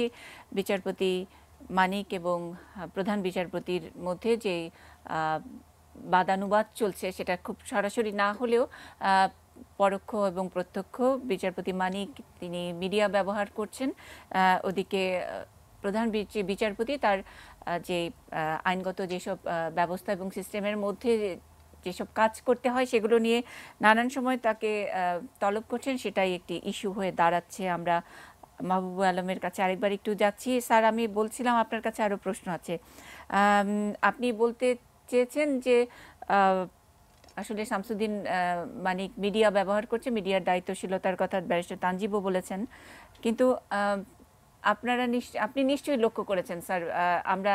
বিচারপতি মানিক এবং প্রধান বিচারপতির মধ্যে যে বাদানুবাদ চলছে, সেটা খুব সরাসরি না হলেও পরোক্ষ এবং প্রত্যক্ষ। বিচারপতি মানিক তিনি মিডিয়া ব্যবহার করছেন, ওদিকে প্রধান বিচারপতি তার যে আইনগত যেসব ব্যবস্থা এবং সিস্টেমের মধ্যে যেসব কাজ করতে হয় সেগুলো নিয়ে নানান সময় তাকে তলব করছেন, সেটাই একটি ইস্যু হয়ে দাঁড়াচ্ছে। আমরা মাহবুবে আলমের কাছে আরেকবার একটু যাচ্ছি। স্যার, আমি বলছিলাম আপনার কাছে আরও প্রশ্ন আছে। আপনি বলতে চেয়েছেন যে আসলে শামসুদ্দিন মানিক মিডিয়া ব্যবহার করছে, মিডিয়ার দায়িত্বশীলতার কথা ব্যারিস্টার তানজিবও বলেছেন, কিন্তু আপনি নিশ্চয়ই লক্ষ্য করেছেন স্যার, আমরা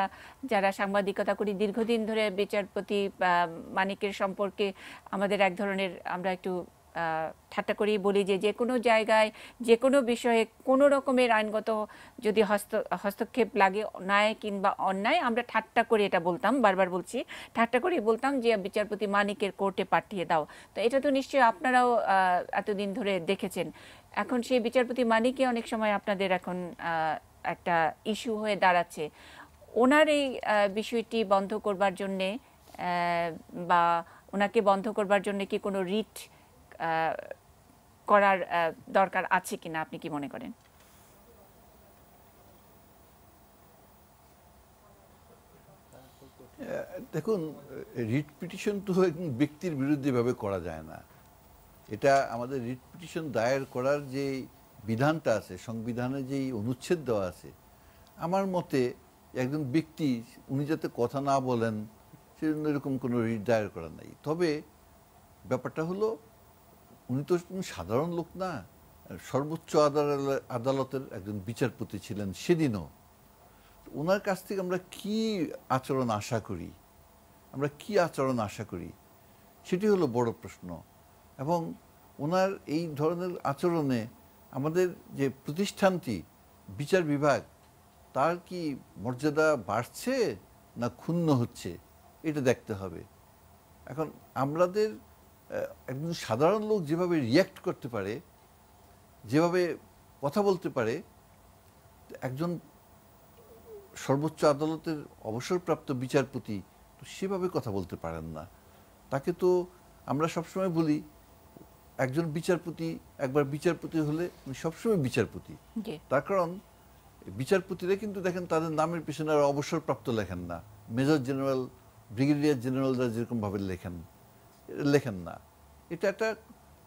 যারা সাংবাদিকতা করি দীর্ঘদিন ধরে বিচারপতি মানিকের সম্পর্কে আমাদের এক ধরনের, আমরা একটু ঠাট্টা করেই বলি যে যে কোনো জায়গায় যে কোনো বিষয়ে কোনো রকমের আইনগত যদি হস্তক্ষেপ লাগে, ন্যায় কিংবা অন্যায়, আমরা ঠাট্টা করে এটা বলতাম, বারবার বলছি, ঠাট্টা করে বলতাম যে বিচারপতি মানিকের কোর্টে পাঠিয়ে দাও। তো এটা তো নিশ্চয়ই আপনারাও এতদিন ধরে দেখেছেন। এখন সেই বিচারপতি মানিকই অনেক সময় আপনাদের এখন একটা ইস্যু হয়ে দাঁড়াচ্ছে। ওনার এই বিষয়টি বন্ধ করবার জন্যে বা ওনাকে বন্ধ করবার জন্য কি কোনো রিট করার দরকার আছে কিনা, আপনি কি মনে করেন? দেখুন, রিট পিটিশন তো ব্যক্তির বিরুদ্ধে ভাবে করা যায় না। এটা আমাদের রিট পিটিশন দায়ের করার যে বিধানটা আছে, সংবিধানে যেই অনুচ্ছেদ দেওয়া আছে, আমার মতে একজন ব্যক্তি উনি যাতে কথা না বলেন সেজন্য এরকম কোনো রিট দায়ের করা নাই। তবে ব্যাপারটা হলো উনি তো সাধারণ লোক না, সর্বোচ্চ আদালতের একজন বিচারপতি ছিলেন সেদিনও। ওনার কাছ থেকে আমরা কি আচরণ আশা করি সেটি হলো বড় প্রশ্ন। এবং ওনার এই ধরনের আচরণে আমাদের যে প্রতিষ্ঠানটি বিচার বিভাগ, তার কি মর্যাদা বাড়ছে না ক্ষুণ্ণ হচ্ছে, এটা দেখতে হবে। এখন আমাদের একজন সাধারণ লোক যেভাবে রিয়্যাক্ট করতে পারে, যেভাবে কথা বলতে পারে, একজন সর্বোচ্চ আদালতের অবসরপ্রাপ্ত বিচারপতি তো সেভাবে কথা বলতে পারেন না। তাকে তো আমরা সবসময় বলি একজন বিচারপতি একবার বিচারপতি হলে উনি সবসময় বিচারপতি। জি তার কারণ বিচারপতিরা কিন্তু দেখেন তাদের নামের পিছনে আর অবসরপ্রাপ্ত লেখেন না, মেজর জেনারেল ব্রিগেডিয়ার জেনারেলরা যেরকমভাবে লেখেন না। এটা একটা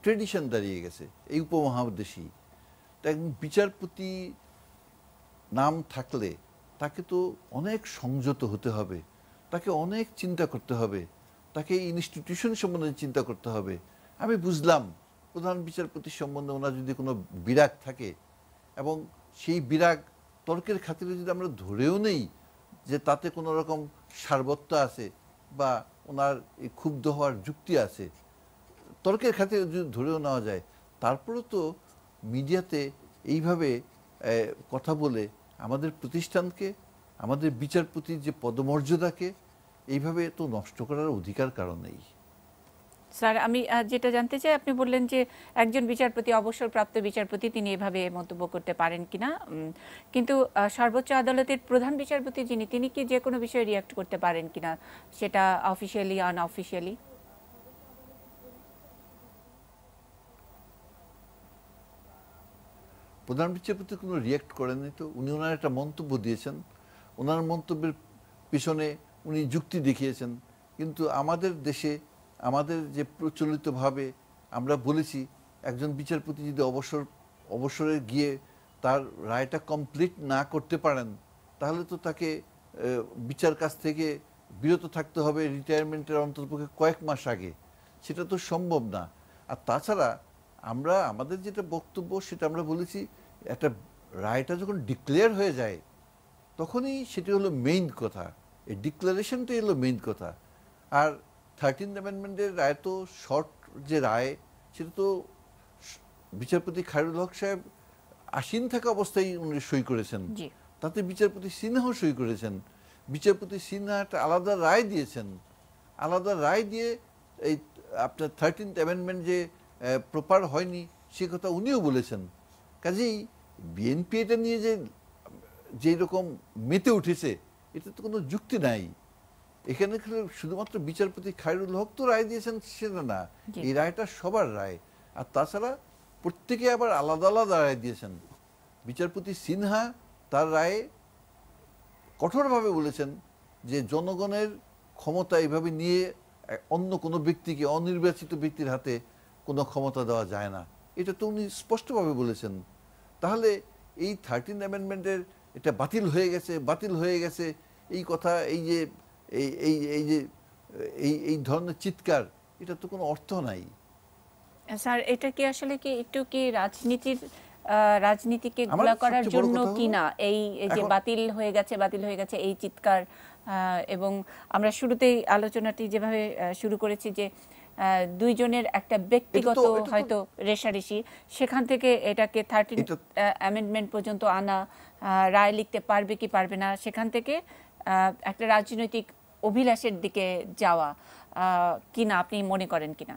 ট্রেডিশন দাঁড়িয়ে গেছে এই উপমহাদেশেই। তা একজন বিচারপতি নাম থাকলে তাকে তো অনেক সংযত হতে হবে, তাকে অনেক চিন্তা করতে হবে, তাকে ইনস্টিটিউশন সম্বন্ধে চিন্তা করতে হবে। আমি বুঝলাম প্রধান বিচারপতি সম্বন্ধে ওনার যদি কোনো বিরাগ থাকে এবং সেই বিরাগ তর্কের খাতিরে যদি আমরা ধরেও নেই যে তাতে কোনো রকম সারবত্য আছে বা ওনার এই ক্ষুব্ধ হওয়ার যুক্তি আছে, তর্কের খাতিরে যদি ধরেও নেওয়া যায়, তারপরেও তো মিডিয়াতে এইভাবে কথা বলে আমাদের প্রতিষ্ঠানকে, আমাদের বিচারপতির যে পদমর্যাদাকে এইভাবে তো নষ্ট করার অধিকার কারণ নেই। স্যার, আমি যেটা জানতে চাই, আপনি বললেন যে একজন বিচারপতি, অবসরপ্রাপ্ত বিচারপতি, তিনি এভাবে মন্তব্য করতে পারেন কিনা, কিন্তু সর্বোচ্চ আদালতের প্রধান বিচারপতি যিনি, তিনি কি যে কোনো বিষয়ে রিয়াক্ট করতে পারেন কিনা, সেটা অফিসিয়ালি আনঅফিসিয়ালি? প্রধান বিচারপতি কোনো রিয়াক্ট করেননি তো। উনি ওনার একটা মন্তব্য দিয়েছেন, ওনার মন্তব্যের পিছনে উনি যুক্তি দেখিয়েছেন। কিন্তু আমাদের দেশে আমাদের যে প্রচলিতভাবে আমরা বলেছি একজন বিচারপতি যদি অবসরে গিয়ে তার রায়টা কমপ্লিট না করতে পারেন তাহলে তো তাকে বিচার কাজ থেকে বিরত থাকতে হবে রিটায়ারমেন্টের অন্ততপক্ষে কয়েক মাস আগে। সেটা তো সম্ভব না। আর তাছাড়া আমরা আমাদের যেটা বক্তব্য সেটা আমরা বলেছি, একটা রায়টা যখন ডিক্লেয়ার হয়ে যায় তখনই সেটি হলো মেইন কথা, এই ডিক্লারেশনটাই হলো মেইন কথা। আর 13th অ্যামেন্ডমেন্টের রায় তো শর্ট যে রায়, সেটা তো বিচারপতি খায়রুল হক সাহেব আসীন থাকা অবস্থায় উনি সই করেছেন, তাতে বিচারপতি সিনহাও সই করেছেন। বিচারপতি সিনহা একটা আলাদা রায় দিয়েছেন, আলাদা রায় দিয়ে এই আপনার 13th অ্যামেন্ডমেন্ট যে প্রপার হয়নি সে কথা উনিও বলেছেন। কাজেই বিএনপি এটা নিয়ে যে রকম মেতে উঠেছে এটা তো কোনো যুক্তি নাই। এখানে শুধুমাত্র বিচারপতি খায়রুল হক তো রায় দিয়েছেন সেটা না, এই রায়টা সবার রায়। আর তাছাড়া প্রত্যেকে আবার আলাদা আলাদা রায় দিয়েছেন। বিচারপতি সিনহা তার রায়ে কঠোরভাবে বলেছেন যে জনগণের ক্ষমতা এভাবে নিয়ে অন্য কোনো ব্যক্তিকে, অনির্বাচিত ব্যক্তির হাতে কোনো ক্ষমতা দেওয়া যায় না, এটা তো উনি স্পষ্টভাবে বলেছেন। তাহলে এই 13th অ্যামেন্ডমেন্টের এটা বাতিল হয়ে গেছে এই কথা, এই যে এই ধরনের চিৎকার, এটা তো কোনো অর্থ নাই। স্যার, এটা কি আসলে কি একটু কি রাজনীতিকে ঘোলা করার জন্য কিনা এই যে বাতিল হয়ে গেছে এই চিৎকার? এবং আমরা শুরুতেই আলোচনাটি যেভাবে শুরু করেছি যে দুইজনের একটা ব্যক্তিগত হয়তো রেষারেষি, সেখান থেকে এটাকে 13th অ্যামেন্ডমেন্ট পর্যন্ত আনা, রায় লিখতে পারবে কি পারবে না, সেখান থেকে একটা রাজনৈতিক অভিলাষের দিকে যাওয়া কিনা আপনি মনে করেন কিনা?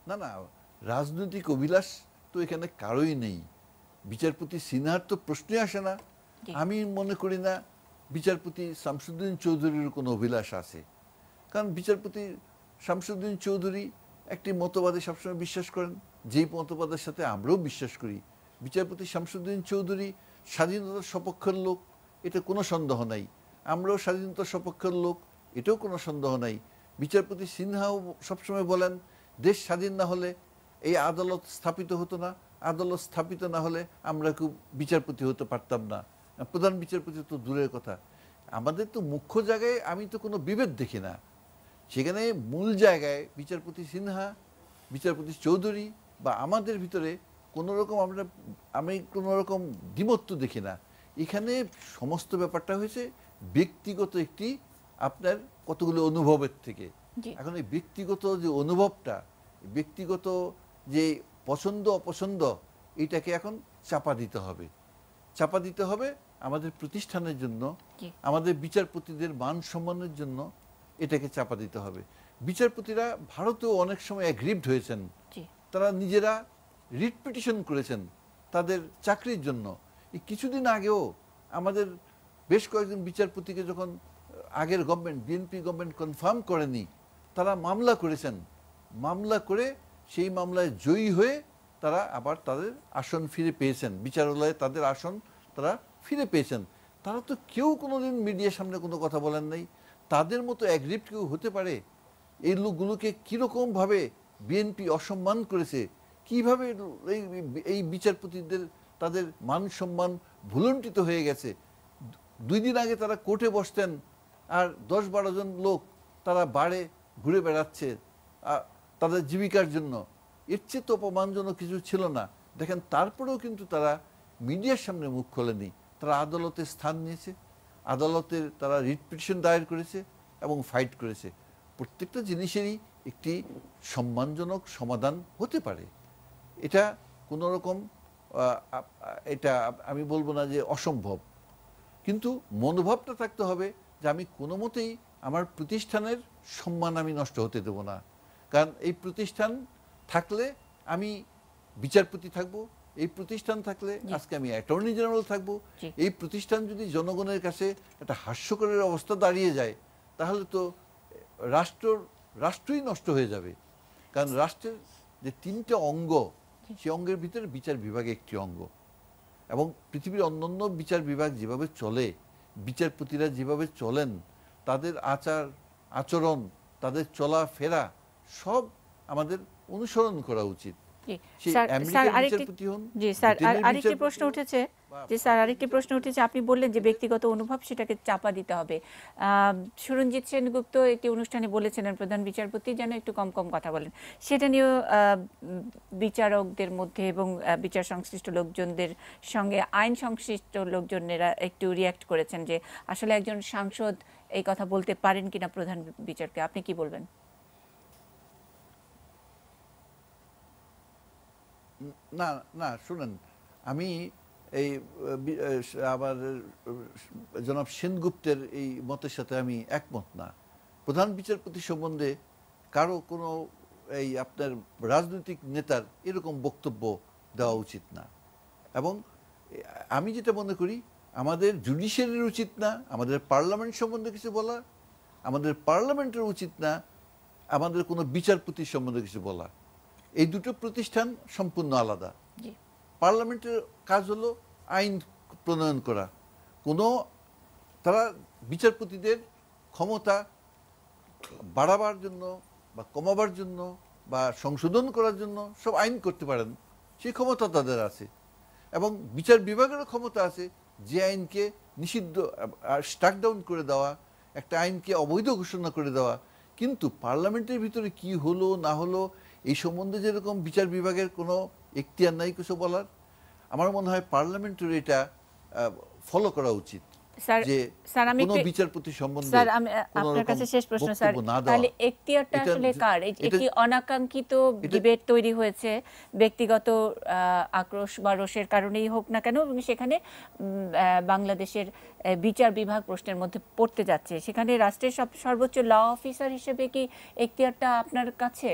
না না, রাজনৈতিক অভিলাষ তো এখানে কারোই নেই। বিচারপতি সিনহার তো প্রশ্নই আসে না। আমি মনে করি না বিচারপতি শামসুদ্দিন চৌধুরীর কোনো অভিলাষ আছে, কারণ বিচারপতি শামসুদ্দিন চৌধুরী একটি মতবাদে সবসময় বিশ্বাস করেন, যেই মতবাদের সাথে আমরাও বিশ্বাস করি। বিচারপতি শামসুদ্দিন চৌধুরী স্বাধীনতার সপক্ষের লোক, এটা কোনো সন্দেহ নাই। আমরাও স্বাধীনতার সপক্ষের লোক, এটাও কোনো সন্দেহ নাই। বিচারপতি সিনহাও সবসময় বলেন দেশ স্বাধীন না হলে এই আদালত স্থাপিত হতো না, আদালত স্থাপিত না হলে আমরা কেউ বিচারপতি হতে পারতাম না, প্রধান বিচারপতি তো দূরের কথা। আমাদের তো মুখ্য জায়গায় আমি তো কোনো বিভেদ দেখি না, সেখানে মূল জায়গায় বিচারপতি সিনহা, বিচারপতি চৌধুরী বা আমাদের ভিতরে আমি কোনো রকম দ্বিমত দেখি না। এখানে সমস্ত ব্যাপারটা হয়েছে ব্যক্তিগত একটি আপনার কতগুলো অনুভবের থেকে। এখন এই ব্যক্তিগত যে অনুভবটা, ব্যক্তিগত যে পছন্দ অপছন্দ, এটাকে এখন চাপা দিতে হবে আমাদের প্রতিষ্ঠানের জন্য, আমাদের বিচারপতিদের মান সম্মানের জন্য এটাকে চাপা দিতে হবে। বিচারপতিরা ভারতেও অনেক সময় অ্যাগ্রিভড হয়েছেন তারা নিজেরা রিট পিটিশন করেছেন তাদের চাকরির জন্য। এই কিছুদিন আগেও আমাদের বেশ কয়েকজন বিচারপতিকে যখন আগের গভর্নমেন্ট বিএনপি গভর্নমেন্ট কনফার্ম করেনি, তারা মামলা করেছেন। মামলা করে সেই মামলায় জয়ী হয়ে তারা আবার তাদের আসন ফিরে পেয়েছেন, বিচারালয়ে তাদের আসন তারা ফিরে পেয়েছেন। তারা তো কেউ কোনোদিন মিডিয়ার সামনে কোনো কথা বলেন নাই। তাদের মতো অ্যাগ্রিপ্ট কেউ হতে পারে? এই লোকগুলোকে কীরকমভাবে বিএনপি অসম্মান করেছে, কিভাবে এই বিচারপতিদের তাদের মান সম্মান ভুলুণ্ঠিত হয়ে গেছে। 2 দিন আগে তারা কোর্টে বসতেন আর 10-12 জন লোক তারা বাড়ে ঘুরে বেড়াচ্ছে তাদের জীবিকার জন্য। এর চেয়ে তো অপমানজনক কিছু ছিল না। দেখেন, তারপরেও কিন্তু তারা মিডিয়ার সামনে মুখ খোলেনি। তারা আদালতে স্থান নিয়েছে, আদালতের তারা রিট পিটিশন দায়ের করেছে এবং ফাইট করেছে। প্রত্যেকটা জিনিসেরই একটি সম্মানজনক সমাধান হতে পারে। এটা কোনো রকম এটা আমি বলবো না যে অসম্ভব, কিন্তু মনোভাবটা থাকতে হবে যে আমি কোনো মতেই আমার প্রতিষ্ঠানের সম্মান আমি নষ্ট হতে দেব না। কারণ এই প্রতিষ্ঠান থাকলে আমি বিচারপতি থাকব, এই প্রতিষ্ঠান থাকলে আজকে আমি অ্যাটর্নি জেনারেল থাকব। এই প্রতিষ্ঠান যদি জনগণের কাছে একটা হাস্যকরের অবস্থা দাঁড়িয়ে যায়, তাহলে তো রাষ্ট্রই নষ্ট হয়ে যাবে। কারণ রাষ্ট্রের যে 3টা অঙ্গ, সেই অঙ্গের ভিতরে বিচার বিভাগ একটি অঙ্গ। এবং পৃথিবীর অন্যান্য বিচার বিভাগ যেভাবে চলে, বিচারপতিরা যেভাবে চলেন, তাদের আচরণ, তাদের চলাফেরা সব আমাদের অনুসরণ করা উচিত। আরেকটি প্রশ্ন উঠেছে, আপনি বললেন যে ব্যক্তিগত অনুভব সেটাকে চাপা দিতে হবে। সুরঞ্জিত সেনগুপ্ত একটি অনুষ্ঠানে বলেছিলেন প্রধান বিচারপতি যেন একটু কম কম কথা বলেন। সেটা নিয়েও বিচারকদের মধ্যে এবং বিচার সংশ্লিষ্ট লোকজনদের সঙ্গে আইন সংশ্লিষ্ট লোকজনেরা একটু রিয়াক্ট করেছেন যে আসলে একজন সাংসদ এই কথা বলতে পারেন কিনা প্রধান বিচারকে। আপনি কি বলবেন? না না, শুনেন, আমি এই আবার জনাব সেনগুপ্তের এই মতের সাথে আমি একমত না। প্রধান বিচারপতি সম্বন্ধে কারো কোনো এই আপনার রাজনৈতিক নেতার এরকম বক্তব্য দেওয়া উচিত না। এবং আমি যেটা মনে করি, আমাদের জুডিশিয়ারির উচিত না আমাদের পার্লামেন্ট সম্বন্ধে কিছু বলা, আমাদের পার্লামেন্টের উচিত না আমাদের কোনো বিচারপতির সম্বন্ধে কিছু বলা। এই দুটো প্রতিষ্ঠান সম্পূর্ণ আলাদা। পার্লামেন্টের কাজ হলো আইন প্রণয়ন করা। তারা বিচারপতিদের ক্ষমতা বাড়াবার জন্য বা কমাবার জন্য বা সংশোধন করার জন্য সব আইন করতে পারেন, সেই ক্ষমতা তাদের আছে। এবং বিচার বিভাগেরও ক্ষমতা আছে যে আইনকে নিষিদ্ধ স্ট্রাক ডাউন করে দেওয়া, একটা আইনকে অবৈধ ঘোষণা করে দেওয়া। কিন্তু পার্লামেন্টের ভিতরে কি হলো না হলো এই সম্বন্ধে যেরকম বিচার বিভাগের কোনো এখতিয়ার নাই কিছু বলার, আমার মনে হয় পার্লামেন্টের এটা ফলো করা উচিত। কোনো বিচারপতি সম্বন্ধে আপনার কাছে শেষ প্রশ্ন স্যার, তাহলে এখতিয়ারটা আসলে কার? একটি অনাকাঙ্ক্ষিত ডিবেট তৈরি হয়েছে ব্যক্তিগত আক্রোশ বা রোষের কারণেই হোক না কেন, এবং সেখানে বাংলাদেশের বিচার বিভাগ প্রশ্নের মধ্যে পড়তে যাচ্ছে। সেখানে রাষ্ট্রের সর্বোচ্চ ল অফিসার হিসেবে কি এখতিয়ারটা আপনার কাছে?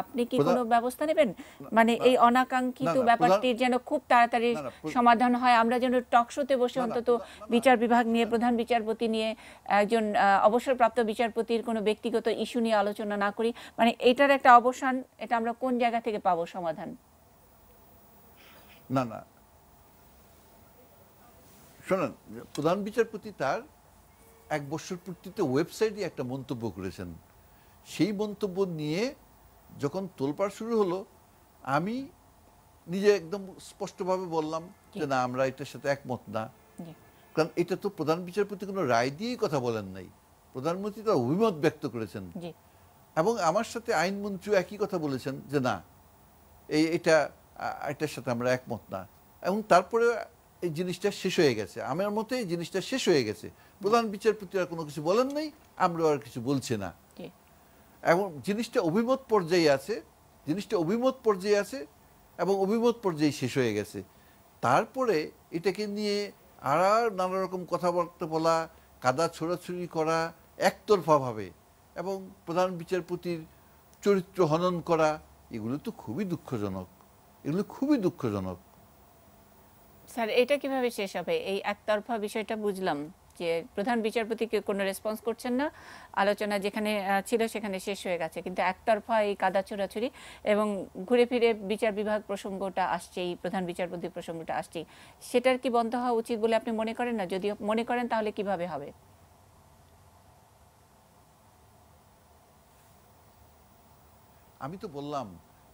আপনি কি কোনো ব্যবস্থা নেবেন, মানে এই অনাকাঙ্ক্ষিত ব্যাপারটির যেন খুব তাড়াতাড়ি সমাধান হয়, আমরা যেন টকশোতে বসে অন্তত বিচার বিভাগ নিয়ে, প্রধান বিচারপতি নিয়ে, একজন অবসরপ্রাপ্ত বিচারপতির কোনো ব্যক্তিগত ইস্যু নিয়ে আলোচনা না করি? মানে এটার একটা অবসান, এটা আমরা কোন জায়গা থেকে পাবো সমাধান? না না, শোনেন, প্রধান বিচারপতি তার 1 বছর পূর্তিতে ওয়েবসাইটে একটা মন্তব্য করেছেন। সেই মন্তব্য নিয়ে যখন তোলপাড় শুরু হলো, আমি নিজে একদম স্পষ্টভাবে বললাম যে না, আমরা এটার সাথে একমত না। কারণ এটা তো প্রধান বিচারপতি কোনো রায় দিয়েই কথা বলেন নাই, প্রধানমন্ত্রী তার অভিমত ব্যক্ত করেছেন। এবং আমার সাথে আইনমন্ত্রীও একই কথা বলেছেন যে না, এটার সাথে আমরা একমত না। এবং তারপরে এই জিনিসটা শেষ হয়ে গেছে, আমার মতে এই জিনিসটা শেষ হয়ে গেছে। প্রধান বিচারপতি আর কোনো কিছু বলেন নাই, আমরা আর কিছু বলছি না। এবং জিনিসটা অভিমত পর্যায়ে আছে, এবং অভিমত পর্যায়ে শেষ হয়ে গেছে। তারপরে এটাকে নিয়ে আর নানা রকম কথাবার্তা বলা, কাদা ছোড়াছুড়ি করা একতরফাভাবে, এবং প্রধান বিচারপতির চরিত্র হনন করা, এগুলো তো খুবই দুঃখজনক, এগুলো খুবই দুঃখজনক। স্যার এটা কিভাবে শেষ হবে? এই একতরফা বিষয়টা বুঝলাম যে প্রধান বিচারপতিকে কোনো রেসপন্স করছেন না, আলোচনা যেখানে ছিল সেখানে শেষ হয়ে গেছে, কিন্তু একতরফা এই কাদা ছোড়াছুড়ি এবং ঘুরে ফিরে বিচার বিভাগ প্রসঙ্গটা আসছেই, প্রধান বিচারপতি প্রসঙ্গটা আসছেই, সেটার কি বন্ধ হওয়া উচিত বলে আপনি মনে করেন না? যদি মনে করেন তাহলে কিভাবে হবে? আমি তো বললাম,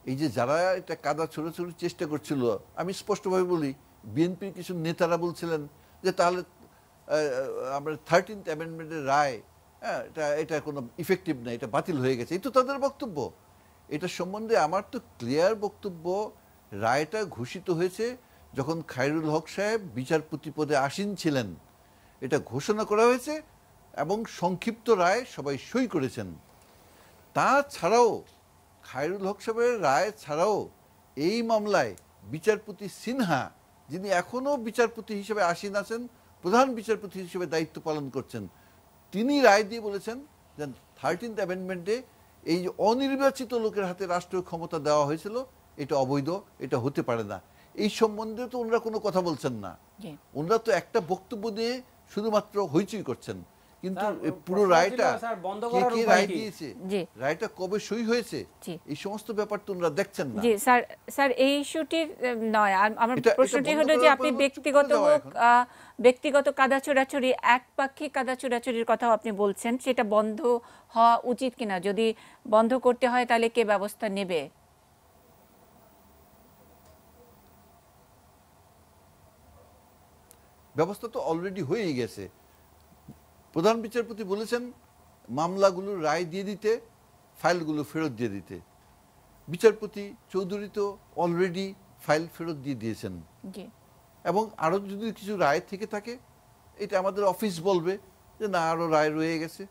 এই যে যারা এটা কাদা ছোড়াছুড়ির চেষ্টা করছিল, আমি স্পষ্টভাবে বলি, বিএনপির কিছু নেতারা বলছিলেন যে তাহলে আমরা 13th অ্যামেন্ডমেন্টের রায়, এটা কোনো ইফেক্টিভ না, এটা বাতিল হয়ে গেছে, এই তো তাদের বক্তব্য। এটা সম্বন্ধে আমার তো ক্লিয়ার বক্তব্য, রায়টা ঘোষিত হয়েছে যখন খায়রুল হক সাহেব বিচারপতি পদে আসীন ছিলেন, এটা ঘোষণা করা হয়েছে এবং সংক্ষিপ্ত রায় সবাই সই করেছেন। তাছাড়াও খায়রুল হক সাহেবের রায় ছাড়াও এই মামলায় বিচারপতি সিনহা, যিনি এখনও বিচারপতি হিসেবে আসীন আছেন, প্রধান বিচারপতি হিসেবে দায়িত্ব পালন করছেন, তিনি রায় দিয়ে বলেছেন যে 13th অ্যামেন্ডমেন্টে এই যে অনির্বাচিত লোকের হাতে রাষ্ট্রীয় ক্ষমতা দেওয়া হয়েছিল, এটা অবৈধ, এটা হতে পারে না। এই সম্বন্ধে তো ওনারা কোনো কথা বলছেন না, ওনারা তো একটা বক্তব্য দিয়ে শুধুমাত্র হইচই করছেন। কিন্তু পুরো রায়টা কে কে রায় দিয়েছে, রায়টা কবে সই হয়েছে, এই সমস্ত ব্যাপার তো ওনারা দেখছেন না। জি স্যার, স্যার এই ইস্যুটির নয়, আমার প্রশ্নটি হলো যে আপনি ব্যক্তিগত কাদা ছোড়াছুড়ি, একপাক্ষিক কাদা ছোড়াছুড়ির কথাও আপনি বলছেন, সেটা বন্ধ হওয়া উচিত কিনা? যদি বন্ধ করতে হয় তাহলে কে ব্যবস্থা নেবে? ব্যবস্থা তো অলরেডি হয়েই গেছে। প্রধান বিচারপতি বলেছেন মামলাগুলোর রায় দিয়ে দিতে, ফাইলগুলো ফেরত দিয়ে দিতে। বিচারপতি চৌধুরী তো অলরেডি ফাইল ফেরত দিয়ে দিয়েছেন, এবং আরও যদি কিছু রায় থেকে থাকে এটা আমাদের অফিস বলবে যে না, আরও রায় রয়ে গেছে।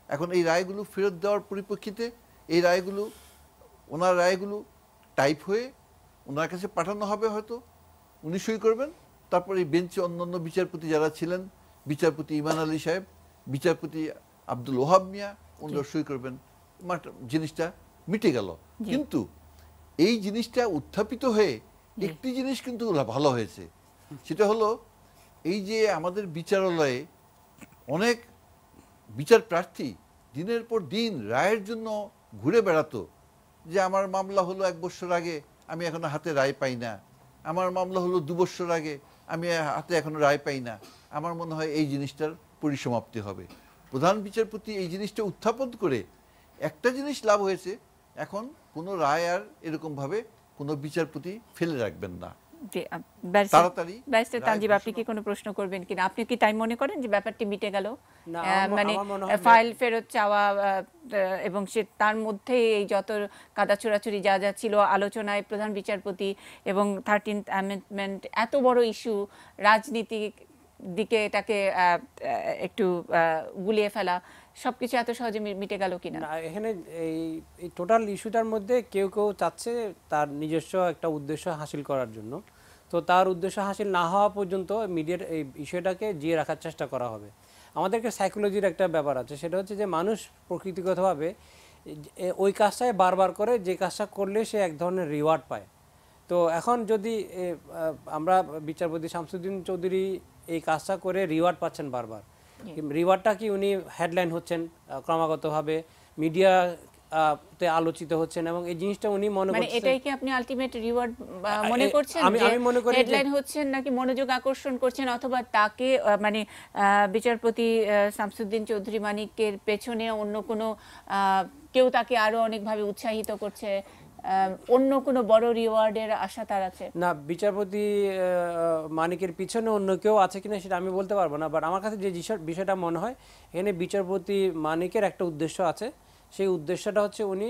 এখন এই রায়গুলো ফেরত দেওয়ার পরিপ্রেক্ষিতে এই রায়গুলো, ওনার রায়গুলো টাইপ হয়ে ওনার কাছে পাঠানো হবে, হয়তো উনি সই করবেন, তারপর এই বেঞ্চে অন্যান্য বিচারপতি যারা ছিলেন, বিচারপতি ইমান আলী সাহেব, বিচারপতি আব্দুল ওহাব মিয়া, ওনারা সই করবেন, জিনিসটা মিটে গেল। কিন্তু এই জিনিসটা উত্থাপিত হয়ে একটি জিনিস কিন্তু ভালো হয়েছে, সেটা হলো এই যে আমাদের বিচারালয়ে অনেক বিচার প্রার্থী দিনের পর দিন রায়ের জন্য ঘুরে বেড়াতো, যে আমার মামলা হলো 1 বছর আগে, আমি এখনো হাতে রায় পাই না, আমার মামলা হলো 2 বছর আগে, আমি হাতে এখনো রায় পাই না। আমার মনে হয় এই জিনিসটার পরিসমাপ্তি হবে। প্রধান বিচারপতি এই জিনিসটা উত্থাপন করে একটা জিনিস লাভ হয়েছে, এখন কোনো রায় আর এরকমভাবে কোনো বিচারপতি ফেলে রাখবেন না। তাড়াতাড়ি তানজিব, আপনি কি কোনো প্রশ্ন করবেন কিনা? আপনি কি তাই মনে করেন যে ব্যাপারটি মিটে গেল, মানে ফাইল ফেরত চাওয়া এবং সে তার মধ্যে এই যত কাদা ছোড়াছুড়ি যা যা ছিল আলোচনায়, প্রধান বিচারপতি এবং 13th অ্যামেন্ডমেন্ট, এত বড় ইস্যু, রাজনীতিক দিকে এটাকে একটু গুলিয়ে ফেলা, সবকিছু এত সহজে মিটে গেল কিনা? এখানে এই টোটাল ইস্যুটার মধ্যে কেউ কেউ চাচ্ছে তার নিজস্ব একটা উদ্দেশ্য হাসিল করার জন্য, তো তার উদ্দেশ্য হাসিল না হওয়া পর্যন্ত মিডিয়ার এই বিষয়টাকে জিয়ে রাখার চেষ্টা করা হবে। আমাদেরকে সাইকোলজির একটা ব্যাপার আছে, সেটা হচ্ছে যে মানুষ প্রকৃতিগতভাবে ওই কাজটাই বারবার করে, যে কাজটা করলে সে এক ধরনের রিওয়ার্ড পায়। তো এখন যদি আমরা বিচারপতি শামসুদ্দিন চৌধুরী এই কাজটা করে রিওয়ার্ড পাচ্ছেন বারবার, রিওয়ার্ডটা কি উনি হেডলাইন হচ্ছেন ক্রমাগতভাবে, মিডিয়াতে আলোচিত হচ্ছেন, এবং এই জিনিসটা উনি মনে করছেন, এটাই কি আপনি আলটিমেট রিওয়ার্ড মনে করছেন? আমি মনে করি হেডলাইন হচ্ছেন নাকি মনোযোগ আকর্ষণ করছেন, অথবা তাকে মানে বিচারপতি শামসুদ্দিন চৌধুরী মানিকের পেছনে অন্য কোনো কেউ তাকে আরো অনেকভাবে উৎসাহিত করছে, অন্য কোনো বড় রিওয়ার্ডের আশা তার আছে? না, বিচারপতি মানিকের পিছনে অন্য কেউ আছে কিনা সেটা আমি বলতে পারবো না, বাট আমার কাছে যে বিষয়টা মনে হয়, এখানে বিচারপতি মানিকের একটা উদ্দেশ্য আছে। সেই উদ্দেশ্যটা হচ্ছে উনি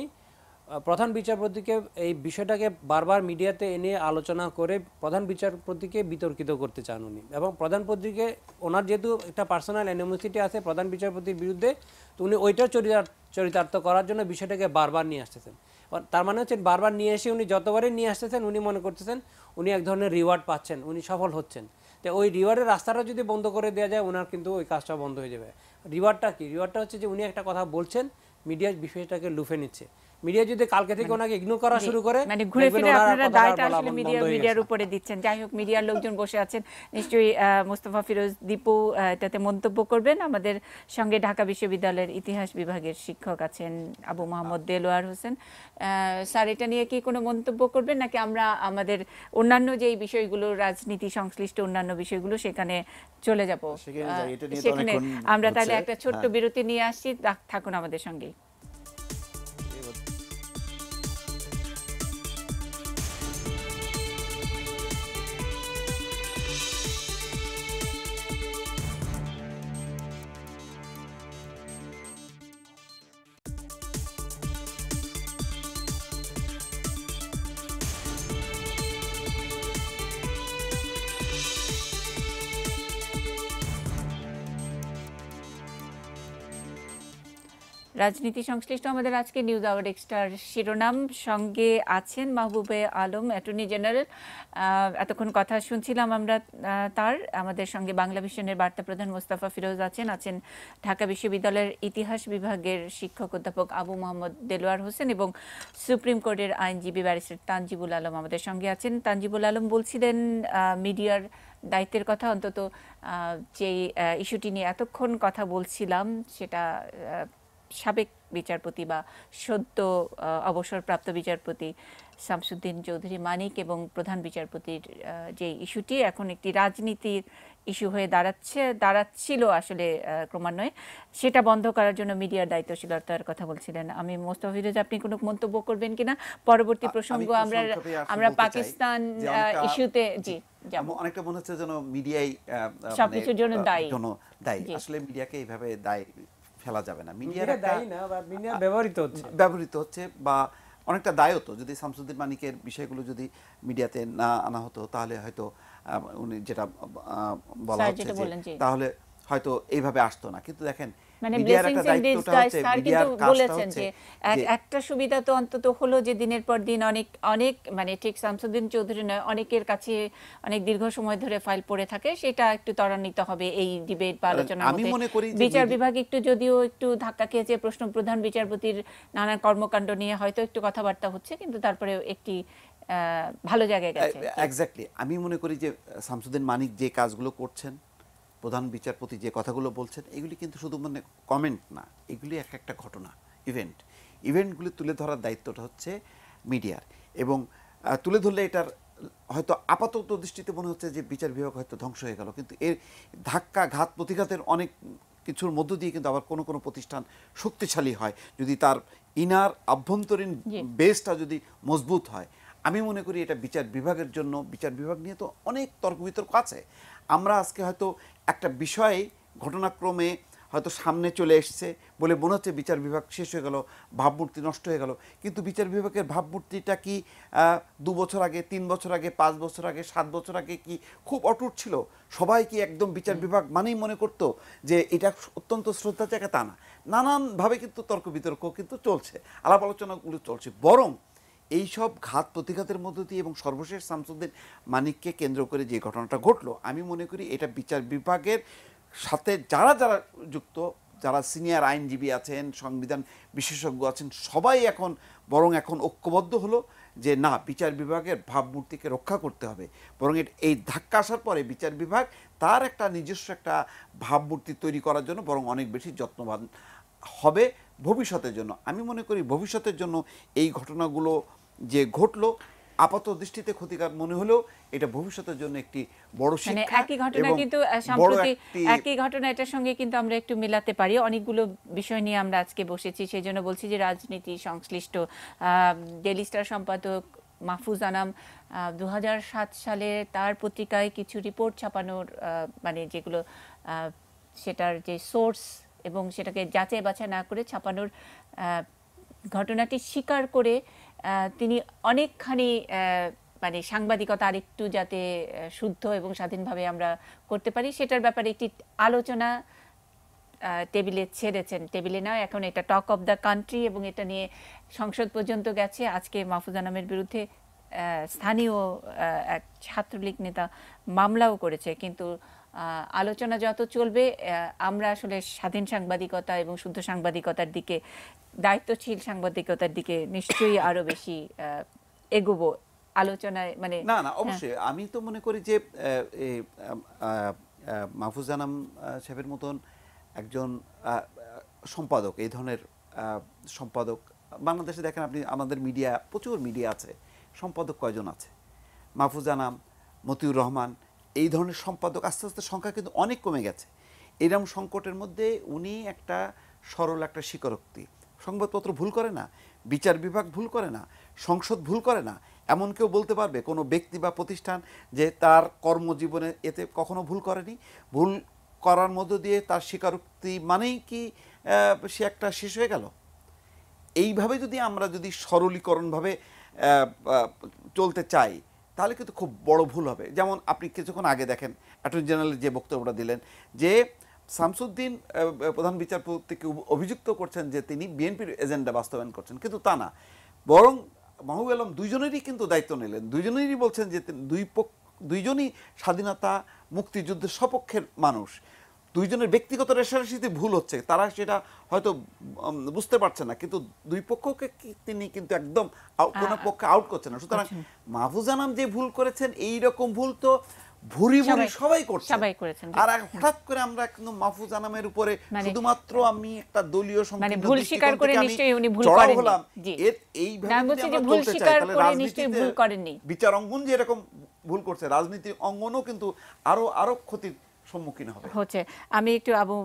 প্রধান বিচারপতিকে এই বিষয়টাকে বারবার মিডিয়াতে এনে আলোচনা করে প্রধান বিচারপতিকে বিতর্কিত করতে চান উনি, এবং প্রধান পত্রিকে ওনার যেহেতু একটা পার্সোনাল অ্যানিমোসিটি আছে প্রধান বিচারপতির বিরুদ্ধে, তো উনি ওইটার চরিতার্থ করার জন্য বিষয়টাকে বারবার নিয়ে আসতেছেন। তার মানে হচ্ছে বারবার নিয়ে এসে উনি যতবারই নিয়ে আসতেছেন উনি মনে করতেছেন উনি এক ধরনের রিওয়ার্ড পাচ্ছেন, উনি সফল হচ্ছেন। তো ওই রিওয়ার্ডের রাস্তাটা যদি বন্ধ করে দেওয়া যায়, ওনার কিন্তু ওই কাজটা বন্ধ হয়ে যাবে। রিওয়ার্ডটা কি? রিওয়ার্ডটা হচ্ছে যে উনি একটা কথা বলছেন, মিডিয়া বিষয়টাকে লুফে নিচ্ছে, মিডিয়া যদি কালকে থেকে ওনাকে ইগনোর করা শুরু করে, মানে ঘুরে দেখবেন ফিরে ওনার আর আপনারা কথাটা দায়টা বলা আসলে বন্ধ হয়ে মিডিয়ার গেছে। উপরে দিচ্ছেন। যাই হোক, মিডিয়ার লোকজন বসে আছেন, নিশ্চয়ই মোস্তফা ফিরোজ দীপু এটাতে মন্তব্য করবেন। আমাদের সঙ্গে ঢাকা বিশ্ববিদ্যালয়ের ইতিহাস বিভাগের শিক্ষক আছেন আবু মোহাম্মদ দেলোয়ার হোসেন। স্যার, এটা নিয়ে কি কোনো মন্তব্য করবেন, নাকি আমরা আমাদের অন্যান্য যেই বিষয়গুলো, রাজনীতি সংশ্লিষ্ট অন্যান্য বিষয়গুলো, সেখানে চলে যাব? সেখানে আমরা তাহলে একটা ছোট্ট বিরতি নিয়ে আসছি, থাকুন আমাদের সঙ্গেই। রাজনীতি সংশ্লিষ্ট আমাদের আজকে নিউজ আওয়ার এক্সট্রার শিরোনাম, সঙ্গে আছেন মাহবুবে আলম, অ্যাটর্নি জেনারেল। এতক্ষণ কথা শুনছিলাম আমরা তার। আমাদের সঙ্গে বাংলা ভিশনের বার্তা প্রধান মোস্তফা ফিরোজ আছেন ঢাকা বিশ্ববিদ্যালয়ের ইতিহাস বিভাগের শিক্ষক অধ্যাপক আবু মোহাম্মদ দেলোয়ার হোসেন, এবং সুপ্রিম কোর্টের আইনজীবী ব্যারিস্টার তানজিবুল আলম আমাদের সঙ্গে আছেন। তানজিবুল আলম বলছিলেন মিডিয়ার দায়িত্বের কথা, অন্তত যেই ইস্যুটি নিয়ে এতক্ষণ কথা বলছিলাম, সেটা সাবেক বিচারপতি বা সদ্য অবসরপ্রাপ্ত বিচারপতি শামসুদ্দিন চৌধুরী মানিক এবং প্রধান বিচারপতির যে ইস্যুটি এখন একটি রাজনীতির ইস্যু হয়ে দাঁড়াচ্ছিল আসলে ক্রমান্বয়ে, সেটা বন্ধ করার জন্য মিডিয়ার দায়িত্বশীলতার কথা বলছিলেন। আমি মোস্তফা ফিরোজ, আপনি কোনো মন্তব্য করবেন কিনা? পরবর্তী প্রসঙ্গ আমরা পাকিস্তান ইস্যুতে অনেকটা মনে হচ্ছে যেন মিডিয়াই সবকিছুর জন্য দায়ী। আসলে মিডিয়াকে এইভাবে দায়ী ফেলা যাবে না। মিডিয়া ব্যবহৃত হচ্ছে বা অনেকটা দায়ও তো। যদি শামসুদ্দিন মানিকের বিষয়গুলো যদি মিডিয়াতে না আনা হতো, তাহলে হয়তো উনি যেটা বলা হচ্ছে তাহলে হয়তো এইভাবে আসতো না। কিন্তু দেখেন, একটা সুবিধা তো অন্তত হলো যে দিনের পর দিন অনেক মানে ঠিক শামসুদ্দিন চৌধুরী নয়, অনেকের কাছে অনেক দীর্ঘ সময় ধরে ফাইল পড়ে থাকে, সেটা একটু ত্বরান্বিত হবে এই ডিবেট বা আলোচনার মধ্যে। বিচার বিভাগ যদিও একটু ধাক্কা খেয়েছে, প্রশ্ন প্রধান বিচারপতির নানা কর্মকাণ্ড নিয়ে হয়তো একটু কথাবার্তা হচ্ছে, কিন্তু তারপরে একটি ভালো জায়গায় গেছে। এক্স্যাক্টলি, আমি মনে করি যে শামসুদ্দিন মানিক যে কাজগুলো করছেন, প্রধান বিচারপতি যে কথাগুলো বলছেন, এগুলি কিন্তু শুধু মানে কমেন্ট না, এগুলি একটা ঘটনা, ইভেন্টগুলি তুলে ধরার দায়িত্বটা হচ্ছে মিডিয়ার। এবং তুলে ধরলে এটার হয়তো আপাতত দৃষ্টিতে মনে হচ্ছে যে বিচার বিভাগ হয়তো ধ্বংস হয়ে গেল, কিন্তু এর ধাক্কা ঘাত প্রতিঘাতের অনেক কিছুর মধ্য দিয়ে কিন্তু আবার কোনো কোনো প্রতিষ্ঠান শক্তিশালী হয় যদি তার ইনার আভ্যন্তরীণ বেসটা যদি মজবুত হয়। আমি মনে করি এটা বিচার বিভাগের জন্য, বিচার বিভাগ নিয়ে তো অনেক তর্ক বিতর্ক আছে। আমরা আজকে হয়তো একটা বিষয়ে ঘটনাক্রমে হয়তো সামনে চলে এসছে বলে মনে হচ্ছে বিচার বিভাগ শেষ হয়ে গেল, ভাবমূর্তি নষ্ট হয়ে গেল। কিন্তু বিচার বিভাগের ভাবমূর্তিটা কি 2 বছর আগে, 3 বছর আগে, 5 বছর আগে, 7 বছর আগে কি খুব অটুট ছিল? সবাই কি একদম বিচার বিভাগ মানেই মনে করতো যে এটা অত্যন্ত শ্রদ্ধার জায়গা? তা না, নানানভাবে কিন্তু তর্ক বিতর্ক কিন্তু চলছে, আলাপ আলোচনাগুলো চলছে। বরং এইসব ঘাত প্রতিঘাতের মধ্য দিয়ে এবং সর্বশেষ শামসুদ্দিন মানিককে কেন্দ্র করে যে ঘটনাটা ঘটলো, আমি মনে করি এটা বিচার বিভাগের সাথে যারা যারা যুক্ত, যারা সিনিয়র আইনজীবী আছেন, সংবিধান বিশেষজ্ঞ আছেন, সবাই এখন ঐক্যবদ্ধ হলো যে না, বিচার বিভাগের ভাবমূর্তিকে রক্ষা করতে হবে। বরং এই ধাক্কা আসার পরে বিচার বিভাগ তার একটা নিজস্ব একটা ভাবমূর্তি তৈরি করার জন্য বরং অনেক বেশি যত্নবান হবে ভবিষ্যতের জন্য। আমি মনে করি ভবিষ্যতের জন্য এই ঘটনাগুলো যে ঘটলো, আপাত দৃষ্টিতে ক্ষতিকর মনে হলেও এটা ভবিষ্যতের জন্য একটি বড় শিক্ষা। একই ঘটনা কিন্তু সম্প্রতি একই ঘটনা এটার সঙ্গে কিন্তু আমরা একটু মিলাতে পারি। অনেকগুলো বিষয় নিয়ে আমরা আজকে বসেছি, সেই জন্য বলছি যে রাজনীতি সংশ্লিষ্ট ডেইলি স্টার সম্পাদক মাহফুজ আনাম 2007 সালে তার পত্রিকায় কিছু রিপোর্ট ছাপানোর মানে যেগুলো সেটার যে সোর্স এবং সেটাকে যাচাই বাছাই না করে ছাপানোর ঘটনাটি স্বীকার করে তিনি অনেকখানি মানে সাংবাদিকতা আরেকটু যাতে শুদ্ধ এবং স্বাধীনভাবে আমরা করতে পারি সেটার ব্যাপারে একটি আলোচনা টেবিলে ছেড়েছেন। টেবিলে নয়, এখন এটা টক অফ দ্য কান্ট্রি এবং এটা নিয়ে সংসদ পর্যন্ত গেছে। আজকে মাহফুজ আনামের বিরুদ্ধে স্থানীয় এক ছাত্রলীগ নেতা মামলাও করেছে, কিন্তু আলোচনা যত চলবে আমরা আসলে স্বাধীন সাংবাদিকতা এবং শুদ্ধ সাংবাদিকতার দিকে, দায়িত্বশীল সাংবাদিকতার দিকে নিশ্চয়ই আরো বেশি এগোবো আলোচনায়। মানে না না অবশ্যই আমি তো মনে করি যে মাহফুজ জানাম সাহেবের মতন একজন সম্পাদক, এই ধরনের সম্পাদক বাংলাদেশে দেখেন আপনি, আমাদের মিডিয়া, প্রচুর মিডিয়া আছে, সম্পাদক কয়জন আছে? মাহফুজ জানাম, মতিউর রহমান, এই ধরনের সম্পাদক আস্তে আস্তে সংখ্যা কিন্তু অনেক কমে গেছে। এরকম সংকটের মধ্যে উনি একটা সরল একটা স্বীকারোক্তি, সংবাদপত্র ভুল করে না, বিচার বিভাগ ভুল করে না, সংসদ ভুল করে না, এমন কেউ বলতে পারবে কোনো ব্যক্তি বা প্রতিষ্ঠান যে তার কর্মজীবনে এতে কখনো ভুল করেনি? ভুল করার মধ্য দিয়ে তার স্বীকারোক্তি মানেই কি সে একটা শেষ হয়ে গেল? এইভাবে যদি আমরা যদি সরলীকরণভাবে চলতে চাই তাহলে কিন্তু খুব বড় ভুল হবে। যেমন আপনি কিছুক্ষণ আগে দেখেন অ্যাটর্নি জেনারেল যে বক্তব্যটা দিলেন যে শামসুদ্দিন প্রধান বিচারপতিকে অভিযুক্ত করছেন যে তিনি বিএনপির এজেন্ডা বাস্তবায়ন করছেন, কিন্তু তা না, বরং মাহবুব আলম দুইজনেরই কিন্তু দায়িত্ব নিলেন, দুইজনেরই বলছেন যে দুইজনই স্বাধীনতা মুক্তিযুদ্ধের সপক্ষের মানুষ। দুইজনের ব্যক্তিগত রেশারেশিতে ভুল হচ্ছে, তারা সেটা হয়তো বুঝতে পারছে না, কিন্তু দুই পক্ষকে তিনি কিন্তু একদম কোনো পক্ষে আউট করছেন না। সুতরাং মাহফুজ জানাম যে ভুল করেছেন, এই রকম ভুল তো ভুরি ভুরি সবাই করেছেন। আর হঠাৎ করে আমরা কিন্তু মাহফুজ জানামের উপরে শুধুমাত্র আমি একটা দলীয় ভুল স্বীকার করে নিশ্চয়ই উনি ভুল করেননি। বিচার অঙ্গন যে এরকম ভুল করছে, রাজনীতি অঙ্গনও কিন্তু আরো ক্ষতির সম্মুখীন হচ্ছে। আমি একটু আবু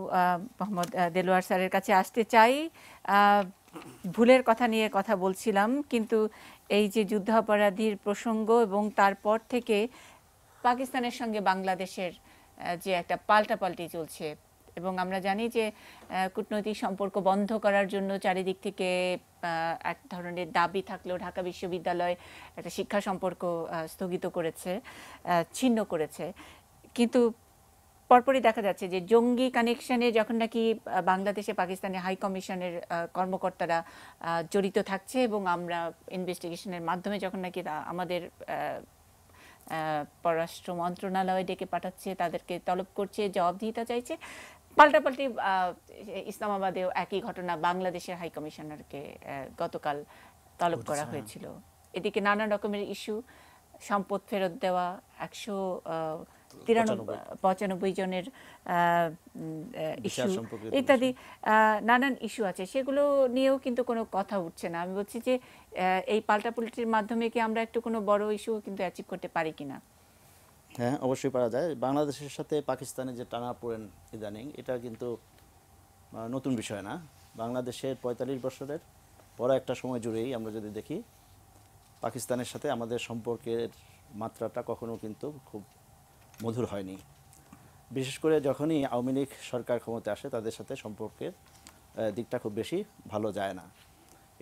মোহাম্মদ দেলোয়ার স্যারের কাছে আসতে চাই। ভুলের কথা নিয়ে কথা বলছিলাম, কিন্তু এই যে যুদ্ধাপরাধীর প্রসঙ্গ এবং তারপর থেকে পাকিস্তানের সঙ্গে বাংলাদেশের যে একটা পাল্টাপাল্টি চলছে, এবং আমরা জানি যে কূটনৈতিক সম্পর্ক বন্ধ করার জন্য চারিদিক থেকে এক ধরনের দাবি থাকলেও ঢাকা বিশ্ববিদ্যালয় একটা শিক্ষা সম্পর্ক স্থগিত করেছে, ছিন্ন করেছে। কিন্তু পরপরই দেখা যাচ্ছে যে জঙ্গি কানেকশনে যখন নাকি বাংলাদেশে পাকিস্তানের হাই কমিশনের কর্মকর্তারা জড়িত থাকছে, এবং আমরা ইনভেস্টিগেশনের মাধ্যমে যখন নাকি আমাদের পররাষ্ট্র মন্ত্রণালয় ডেকে পাঠাচ্ছে, তাদেরকে তলব করছে, জবাবদিহিতা চাইছে, পাল্টাপাল্টি ইসলামাবাদেও একই ঘটনা, বাংলাদেশের হাই কমিশনারকে গতকাল তলব করা হয়েছিল। এদিকে নানা রকমের ইস্যু, সম্পদ ফেরত দেওয়া, 195 জনের ইস্যু ইত্যাদি নানান ইস্যু আছে, সেগুলো নিয়েও কিন্তু কোনো কথা উঠছে না। আমি বলছি যে এই পাল্টাপাল্টির মাধ্যমে কি আমরা একটু কোনো বড় ইস্যু কিন্তু অ্যাচিভ করতে পারি কিনা? হ্যাঁ, অবশ্যই পারা যায়। বাংলাদেশের সাথে পাকিস্তানের যে টানাপোড়েন ইদানিং, এটা কিন্তু নতুন বিষয় না। বাংলাদেশের 45 বছরের বড় একটা সময় জুড়েই আমরা যদি দেখি, পাকিস্তানের সাথে আমাদের সম্পর্কের মাত্রাটা কখনো কিন্তু খুব মধুর হয়নি। বিশেষ করে যখনই আওয়ামী লীগ সরকার ক্ষমতায় আসে, তাদের সাথে সম্পর্কের দিকটা খুব বেশি ভালো যায় না।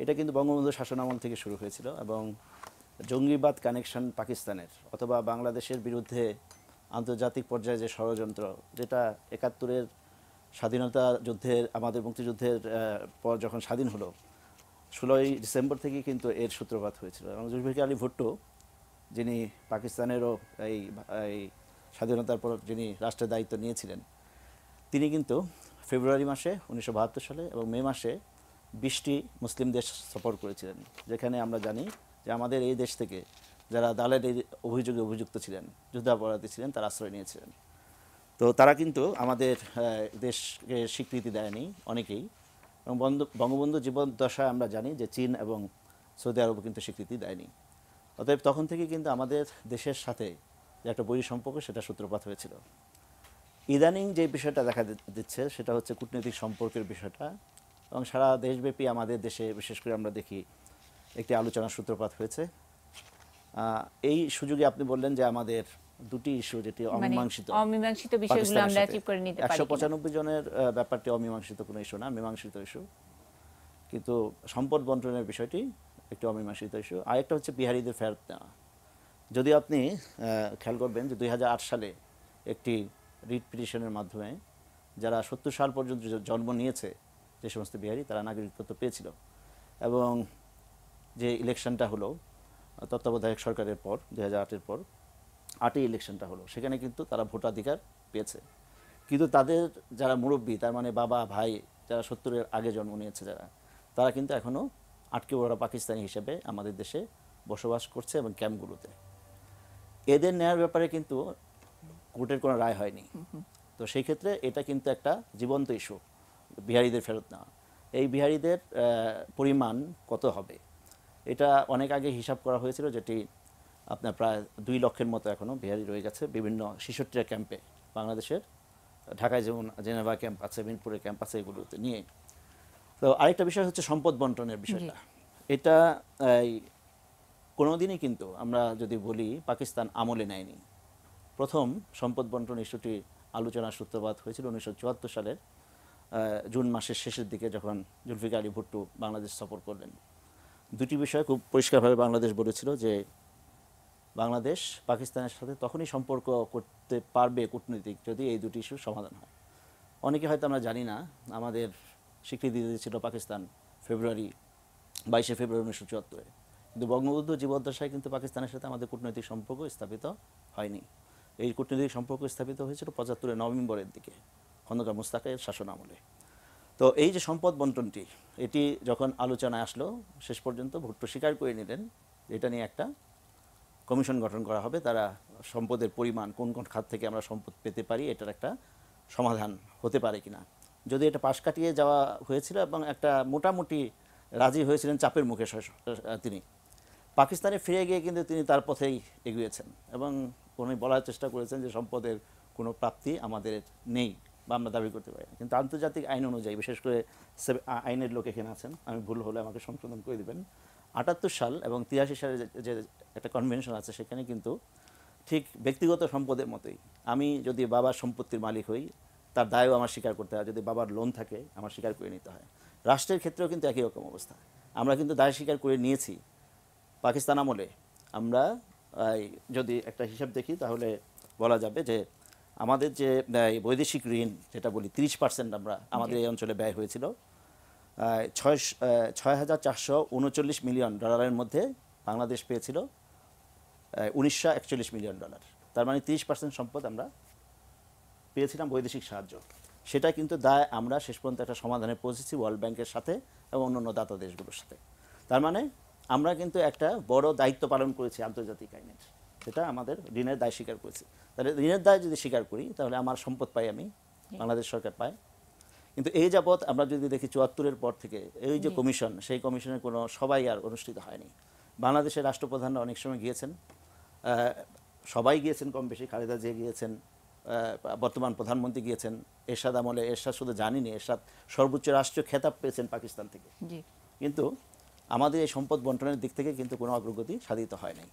এটা কিন্তু বঙ্গবন্ধু শাসনামল থেকে শুরু হয়েছিল, এবং জঙ্গিবাদ কানেকশন পাকিস্তানের অথবা বাংলাদেশের বিরুদ্ধে আন্তর্জাতিক পর্যায়ে যে ষড়যন্ত্র, যেটা 71-এর স্বাধীনতা যুদ্ধের, আমাদের মুক্তিযুদ্ধের পর যখন স্বাধীন হলো, 16ই ডিসেম্বর থেকে কিন্তু এর সূত্রপাত হয়েছিল। এবং জুলফিকার আলী ভুট্টো, যিনি পাকিস্তানেরও এই স্বাধীনতার পর যিনি রাষ্ট্রের দায়িত্ব নিয়েছিলেন, তিনি কিন্তু ফেব্রুয়ারি মাসে 1972 সালে এবং মে মাসে 20টি মুসলিম দেশ সফর করেছিলেন, যেখানে আমরা জানি যে আমাদের এই দেশ থেকে যারা দালালের অভিযোগে অভিযুক্ত ছিলেন, যুদ্ধাপরাধী ছিলেন, তারা আশ্রয় নিয়েছিলেন। তো তারা কিন্তু আমাদের দেশকে স্বীকৃতি দেয়নি অনেকেই, এবং বঙ্গবন্ধু জীবদ্দশায় আমরা জানি যে চীন এবং সৌদি আরব কিন্তু স্বীকৃতি দেয়নি। অতএব তখন থেকে কিন্তু আমাদের দেশের সাথে যে একটা বৈরী সম্পর্ক, সেটা সূত্রপাত হয়েছিল। ইদানিং যে বিষয়টা দেখা দিচ্ছে, সেটা হচ্ছে কূটনৈতিক সম্পর্কের বিষয়টা, এবং সারা দেশব্যাপী আমাদের দেশে বিশেষ করে আমরা দেখি একটি আলোচনার সূত্রপাত হয়েছে। এই সুযোগে আপনি বললেন যে আমাদের দুটি ইস্যু, যেটি অমীমাংসিত বিষয়গুলো আমরা অ্যাচিভ করে নিতে পারি। 195 জনের ব্যাপারটি অমীমাংসিত কোনো ইস্যু না, মীমাংসিত ইস্যু, কিন্তু সম্পদ বন্টনের বিষয়টি একটি অমীমাংসিত ইস্যু। আরেকটা হচ্ছে বিহারীদের ফেরত নেওয়া। যদি আপনি খেয়াল করবেন যে 2008 সালে একটি রিট পিটিশনের মাধ্যমে যারা 70 সাল পর্যন্ত জন্ম নিয়েছে যে সমস্ত বিহারি, তারা নাগরিকত্ব পেয়েছিল, এবং যে ইলেকশনটা হলো তত্ত্বাবধায়ক সরকারের পর 2008-এর পর 8ই ইলেকশনটা হলো, সেখানে কিন্তু তারা ভোটাধিকার পেয়েছে, কিন্তু তাদের যারা মুরব্বী, তার মানে বাবা ভাই যারা 70-এর আগে জন্ম নিয়েছে যারা, তারা কিন্তু এখনও আটকে পড়া পাকিস্তানি হিসেবে আমাদের দেশে বসবাস করছে এবং ক্যাম্পগুলোতে। এদের নেয়ার ব্যাপারে কিন্তু কোর্টের কোনো রায় হয়নি। তো সেই ক্ষেত্রে এটা কিন্তু একটা জীবন্ত ইস্যু, বিহারীদের ফেরত নেওয়া। এই বিহারীদের পরিমাণ কত হবে এটা অনেক আগে হিসাব করা হয়েছিল, যেটি আপনার প্রায় 2 লক্ষের মতো এখনও বিহারি রয়ে গেছে বিভিন্ন 66টা ক্যাম্পে বাংলাদেশের। ঢাকায় যেমন জেনেভা ক্যাম্প আছে, মিরপুরের ক্যাম্প আছে, এগুলোতে নিয়ে। তো আরেকটা বিষয় হচ্ছে সম্পদ বন্টনের বিষয়টা। এটা কোনোদিনই কিন্তু আমরা যদি বলি পাকিস্তান আমলে নেয়নি। প্রথম সম্পদ বন্টন ইস্যুটি আলোচনার সূত্রপাত হয়েছিল 1974 সালের জুন মাসের শেষের দিকে, যখন জুলফিকার আলী ভুট্টো বাংলাদেশ সফর করলেন। দুটি বিষয় খুব পরিষ্কারভাবে বাংলাদেশ বলেছিল যে বাংলাদেশ পাকিস্তানের সাথে তখনই সম্পর্ক করতে পারবে কূটনৈতিক যদি এই দুটি ইস্যুর সমাধান হয়। অনেকে হয়তো আমরা জানি না, আমাদের স্বীকৃতি দিয়েছিল পাকিস্তান 22 ফেব্রুয়ারি 1974-এ, কিন্তু বঙ্গবন্ধু জীবদ্দশায় কিন্তু পাকিস্তানের সাথে আমাদের কূটনৈতিক সম্পর্ক স্থাপিত হয়নি। এই কূটনৈতিক সম্পর্ক স্থাপিত হয়েছিল 75-এর নভেম্বরের দিকে খন্দকার মুস্তাকের শাসন আমলে। তো এই যে সম্পদ বন্টনটি, এটি যখন আলোচনায় আসলো, শেষ পর্যন্ত ভুট্টো স্বীকার করে নিলেন এটা নিয়ে একটা কমিশন গঠন করা হবে, তারা সম্পদের পরিমাণ কোন কোন খাত থেকে আমরা সম্পদ পেতে পারি এটার একটা সমাধান হতে পারে কিনা। যদি এটা পাশ কাটিয়ে যাওয়া হয়েছিল এবং একটা মোটামুটি রাজি হয়েছিলেন চাপের মুখে তিনি, পাকিস্তানে ফিরে গিয়ে কিন্তু তিনি তার পথেই এগিয়েছেন এবং উনি বলার চেষ্টা করেছেন যে সম্পদের কোনো প্রাপ্তি আমাদের নেই বা আমরা দাবি করতে পারি না। কিন্তু আন্তর্জাতিক আইন অনুযায়ী, বিশেষ করে আইনের লোক এখানে আছেন, আমি ভুল হলে আমাকে সংশোধন করে দেবেন, 78 সাল এবং 83 সালে যে একটা কনভেনশন আছে, সেখানে কিন্তু ঠিক ব্যক্তিগত সম্পদের মতোই আমি যদি বাবার সম্পত্তির মালিক হই, তার দায়ও আমার স্বীকার করতে হয়। যদি বাবার লোন থাকে আমার স্বীকার করে নিতে হয়। রাষ্ট্রের ক্ষেত্রেও কিন্তু একই রকম অবস্থা। আমরা কিন্তু দায় স্বীকার করে নিয়েছি পাকিস্তান আমলে। আমরা যদি একটা হিসাব দেখি তাহলে বলা যাবে যে আমাদের যে বৈদেশিক ঋণ যেটা বলি 30% আমরা আমাদের এই অঞ্চলে ব্যয় হয়েছিল 6,439 মিলিয়ন ডলারের মধ্যে বাংলাদেশ পেয়েছিল 1941 মিলিয়ন ডলার। তার মানে 30% সম্পদ আমরা পেয়েছিলাম বৈদেশিক সাহায্য। সেটা কিন্তু দায় আমরা শেষ পর্যন্ত একটা সমাধানে পৌঁছেছি ওয়ার্ল্ড ব্যাংকের সাথে এবং অন্যান্য দাতা দেশগুলোর সাথে। তার মানে আমরা কিন্তু একটা বড় দায়িত্ব পালন করেছি আন্তর্জাতিক আইনের, সেটা আমাদের ঋণের দায় স্বীকার করেছি। তাহলে ঋণের দায় যদি স্বীকার করি তাহলে আমার সম্পদ পাই, আমি বাংলাদেশ সরকার পায়। কিন্তু এই যাবৎ আমরা যদি দেখি 74-এর পর থেকে এই যে কমিশন, সেই কমিশনের কোনো সবাই আর অনুষ্ঠিত হয়নি। বাংলাদেশের রাষ্ট্রপ্রধানরা অনেক সময় গিয়েছেন, সবাই গিয়েছেন কম বেশি, খালেদা জিয়া গিয়েছেন, বর্তমান প্রধানমন্ত্রী গিয়েছেন, এরশাদ আমলে, এরশাদ শুধু জানিনি, এরশাদ সর্বোচ্চ রাষ্ট্রীয় খেতাব পেয়েছেন পাকিস্তান থেকে। কিন্তু আমাদের এই সম্পদ বন্টনের দিক থেকে কিন্তু কোনো অগ্রগতি সাধিত হয় নাই।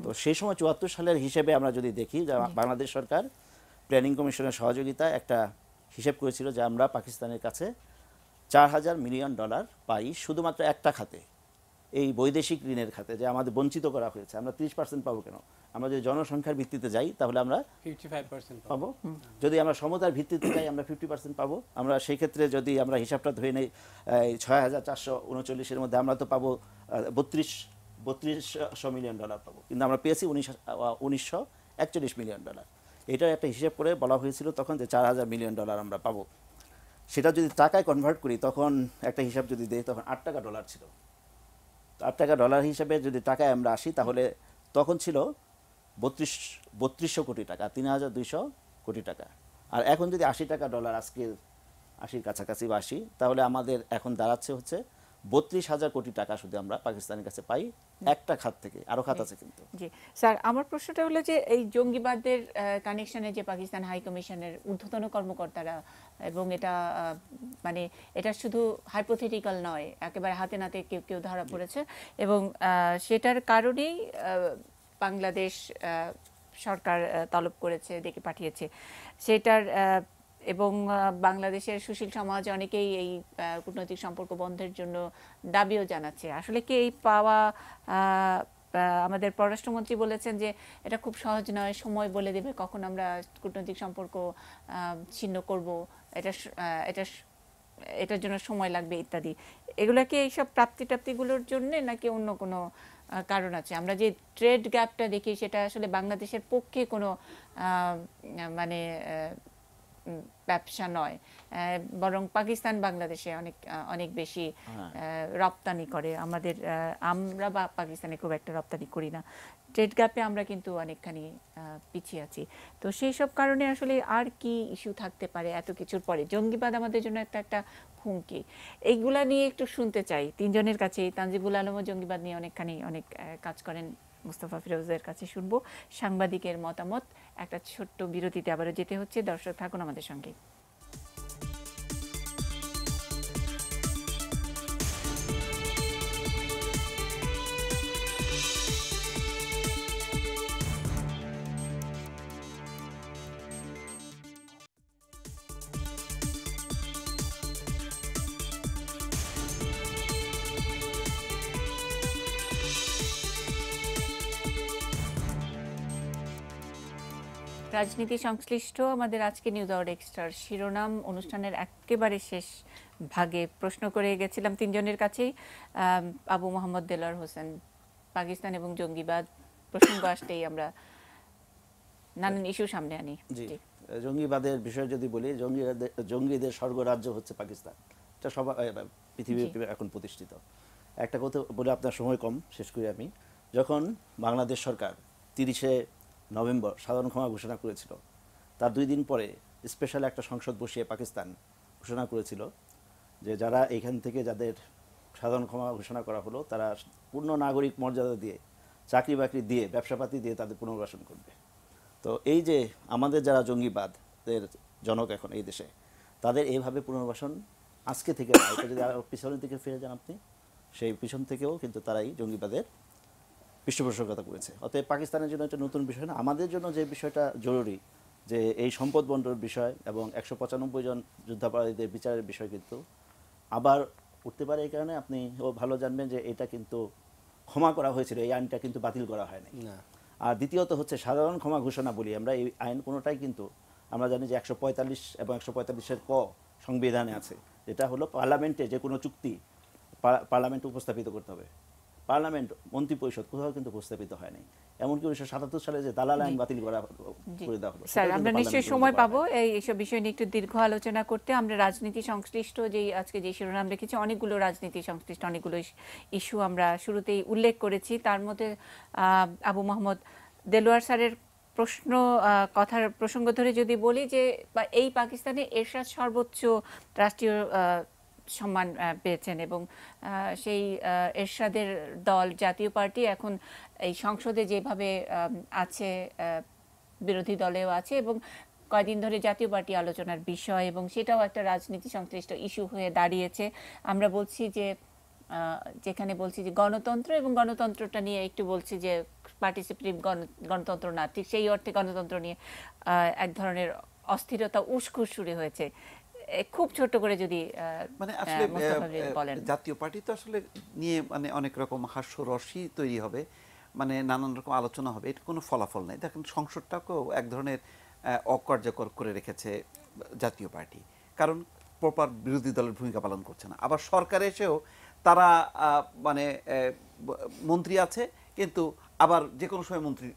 তো সেই সময় 74 সালের হিসেবে আমরা যদি দেখি যে বাংলাদেশ সরকার প্ল্যানিং কমিশনের সহযোগিতায় একটা হিসেব করেছিল যে আমরা পাকিস্তানের কাছে 4,000 মিলিয়ন ডলার পাই শুধুমাত্র একটা খাতে, এই বৈদেশিক ঋণের খাতে, যে আমাদের বঞ্চিত করা হয়েছে। আমরা 30% পাবো কেন? আমরা যদি জনসংখ্যার ভিত্তিতে যাই তাহলে আমরা 55% পাবো, যদি আমরা সমতার ভিত্তিতে যাই আমরা 50% পাবো। আমরা সেই ক্ষেত্রে যদি আমরা হিসাবটা ধরে নেই 6,439-এর মধ্যে আমরা তো পাবো 3200 মিলিয়ন ডলার পাবো, কিন্তু আমরা পেয়েছি 1941 মিলিয়ন ডলার। এটার একটা হিসেব করে বলা হয়েছিল তখন যে 4,000 মিলিয়ন ডলার আমরা পাবো। সেটা যদি টাকায় কনভার্ট করি, তখন একটা হিসাব যদি দেই তখন 8 টাকা ডলার ছিল। 8 টাকা ডলার হিসাবে যদি টাকায় আমরা আসি তাহলে তখন ছিল 3200 কোটি টাকা, 3,200 কোটি টাকা। আর এখন যদি 80 টাকা ডলার, আজকে 80-র কাছাকাছি বা 80, তাহলে আমাদের এখন দাঁড়াচ্ছে হচ্ছে 32,000 কোটি টাকা শুধু আমরা পাকিস্তানের কাছে পাই একটা খাত থেকে। আরো খাত আছে কিন্তু। জি স্যার, আমার প্রশ্নটা হলো যে এই জঙ্গিবাদের কানেকশনে যে পাকিস্তান হাই কমিশনের ঊর্ধ্বতন কর্মকর্তারা, এবং এটা মানে এটা শুধু হাইপোথেটিক্যাল নয়, একেবারে হাতে নাতে কেউ কেউ ধরা পড়েছে, এবং সেটার কারণেই বাংলাদেশ সরকার তলব করেছে, ডেকে পাঠিয়েছে সেটার, এবং বাংলাদেশের সুশীল সমাজ অনেকেই এই কূটনৈতিক সম্পর্ক বন্ধের জন্য দাবিও জানাচ্ছে। আসলে কি এই পাওয়া, আমাদের পররাষ্ট্রমন্ত্রী বলেছেন যে এটা খুব সহজ নয়, সময় বলে দেবে কখন আমরা কূটনৈতিক সম্পর্ক ছিন্ন করব, এটার জন্য সময় লাগবে ইত্যাদি। এগুলা কি এইসব প্রাপ্তিগুলোর জন্য নাকি অন্য কোনো কারণ আছে। আমরা যে ট্রেড গ্যাপটা দেখি সেটা আসলে বাংলাদেশের পক্ষে কোনো মানে ব্যবসা নয়, বরং পাকিস্তান বাংলাদেশে অনেক বেশি রপ্তানি করে। আমরা বা পাকিস্তানে খুব একটা রপ্তানি করি না। ট্রেড গ্যাপে আমরা কিন্তু অনেকখানি পিছিয়ে আছি। তো সেই সব কারণে আসলে আর কি ইস্যু থাকতে পারে এত কিছুর পরে? জঙ্গিবাদ আমাদের জন্য একটা হুমকি। এইগুলা নিয়ে একটু শুনতে চাই তিনজনের কাছেই। তানজিবুল আলমও জঙ্গিবাদ নিয়ে অনেক কাজ করেন। মুস্তাফা ফিরোজের কাছে শুনবো সাংবাদিকের মতামত। একটা ছোট্ট বিরতিতে আবারও যেতে হচ্ছে। দর্শক থাকুন আমাদের সঙ্গে। রাজনীতি সংশ্লিষ্ট আমাদের আজকে নিউজ আওয়ার এক্সট্রার শিরোনাম অনুষ্ঠানের একেবারে শেষ ভাগে প্রশ্ন করে গেছিলাম তিনজনের কাছেই। আবু মোহাম্মদ দেলোয়ার হোসেন, পাকিস্তান এবং জঙ্গিবাদ প্রসঙ্গ আসতেই আমরা নানান ইস্যু সামনে আনি। জি, জঙ্গিবাদের বিষয় যদি বলি, জঙ্গিদের স্বর্গরাজ্য হচ্ছে পাকিস্তান। এটা সবাই পৃথিবীর এখন প্রতিষ্ঠিত। একটা কথা বলে আপনার সময় কম, শেষ করি আমি। যখন বাংলাদেশ সরকার 30শে নভেম্বর সাধারণ ক্ষমা ঘোষণা করেছিল, তার 2 দিন পরে স্পেশাল একটা সংসদ বসিয়ে পাকিস্তান ঘোষণা করেছিল যে যারা এখান থেকে যাদের সাধারণ ক্ষমা ঘোষণা করা হলো তারা পূর্ণ নাগরিক মর্যাদা দিয়ে, চাকরি বাকরি দিয়ে, ব্যবসাপাতি দিয়ে তাদের পুনর্বাসন করবে। তো এই যে আমাদের যারা জঙ্গিবাদের জনক এখন এই দেশে, তাদের এইভাবে পুনর্বাসন আজকে থেকে না, এটা যদি আরও পিছনের দিকে ফিরে যান আপনি, সেই পিছন থেকেও কিন্তু তারাই জঙ্গিবাদের পৃষ্ঠপোষকতা করেছে। অতএব পাকিস্তানের জন্য এটা নতুন বিষয় না। আমাদের জন্য যে বিষয়টা জরুরি, যে এই সম্পদ বন্টনের বিষয় এবং 195 জন যুদ্ধাপরাধীদের বিচারের বিষয় কিন্তু আবার উঠতে পারে। এই কারণে আপনি ভালো জানবেন যে এটা কিন্তু ক্ষমা করা হয়েছিল, এই আইনটা কিন্তু বাতিল করা হয়নি। আর দ্বিতীয়ত হচ্ছে সাধারণ ক্ষমা ঘোষণা বলি আমরা, এই আইন কোনোটাই কিন্তু আমরা জানি যে 145 এবং 145-এর ক সংবিধানে আছে, যেটা হলো পার্লামেন্টে যে কোনো চুক্তি পার্লামেন্টে উপস্থাপিত করতে হবে। পার্লামেন্ট, মন্ত্রী পরিষদ কোথাও কিন্তু উপস্থাপিত হয়নি। এমনকি 1977 সালে যে দালাল আইন বাতিল করে দেওয়া হলো। স্যার, আমরা নিশ্চয়ই সময় পাবো এইসব বিষয় নিয়ে একটু দীর্ঘ আলোচনা করতে। আমরা রাজনীতি সংশ্লিষ্ট আজকে যে শিরোনাম রেখেছি, অনেকগুলো রাজনীতি সংশ্লিষ্ট অনেকগুলো ইস্যু আমরা শুরুতেই উল্লেখ করেছি। তার মধ্যে আবু মোহাম্মদ দেলোয়ার স্যারের কথার প্রসঙ্গ ধরে যদি বলি যে এই পাকিস্তানে এরশাদ সর্বোচ্চ রাষ্ট্রীয় সম্মান পেয়েছেন এবং সেই এরশাদের দল জাতীয় পার্টি এখন এই সংসদে যেভাবে আছে, বিরোধী দলেও আছে এবং কয়েকদিন ধরে জাতীয় পার্টি আলোচনার বিষয়, এবং সেটাও একটা রাজনীতি সংশ্লিষ্ট ইস্যু হয়ে দাঁড়িয়েছে। আমরা বলছি যে যেখানে বলছি যে গণতন্ত্র, এবং গণতন্ত্রটা নিয়ে একটু বলছি যে পার্টিসিপেটিভ গণতন্ত্র না, ঠিক সেই অর্থে গণতন্ত্র নিয়ে এক ধরনের অস্থিরতা উস্কুস শুরু হয়েছে। খুব ছোট করে যদি মানে আসলে জাতীয় পার্টি তো আসলে নিয়ে মানে অনেক রকম হাস্যরসই তৈরি হবে, মানে নানান রকম আলোচনা হবে, এটা কোনো ফলাফল নাই। দেখেন সংসদটাকেও এক ধরনের অকার্যকর করে রেখেছে জাতীয় পার্টি, কারণ প্রপার বিরোধী দলের ভূমিকা পালন করছে না। আবার সরকার এসেও তারা মানে মন্ত্রী আছে, কিন্তু আবার যে কোনো সময় মন্ত্রী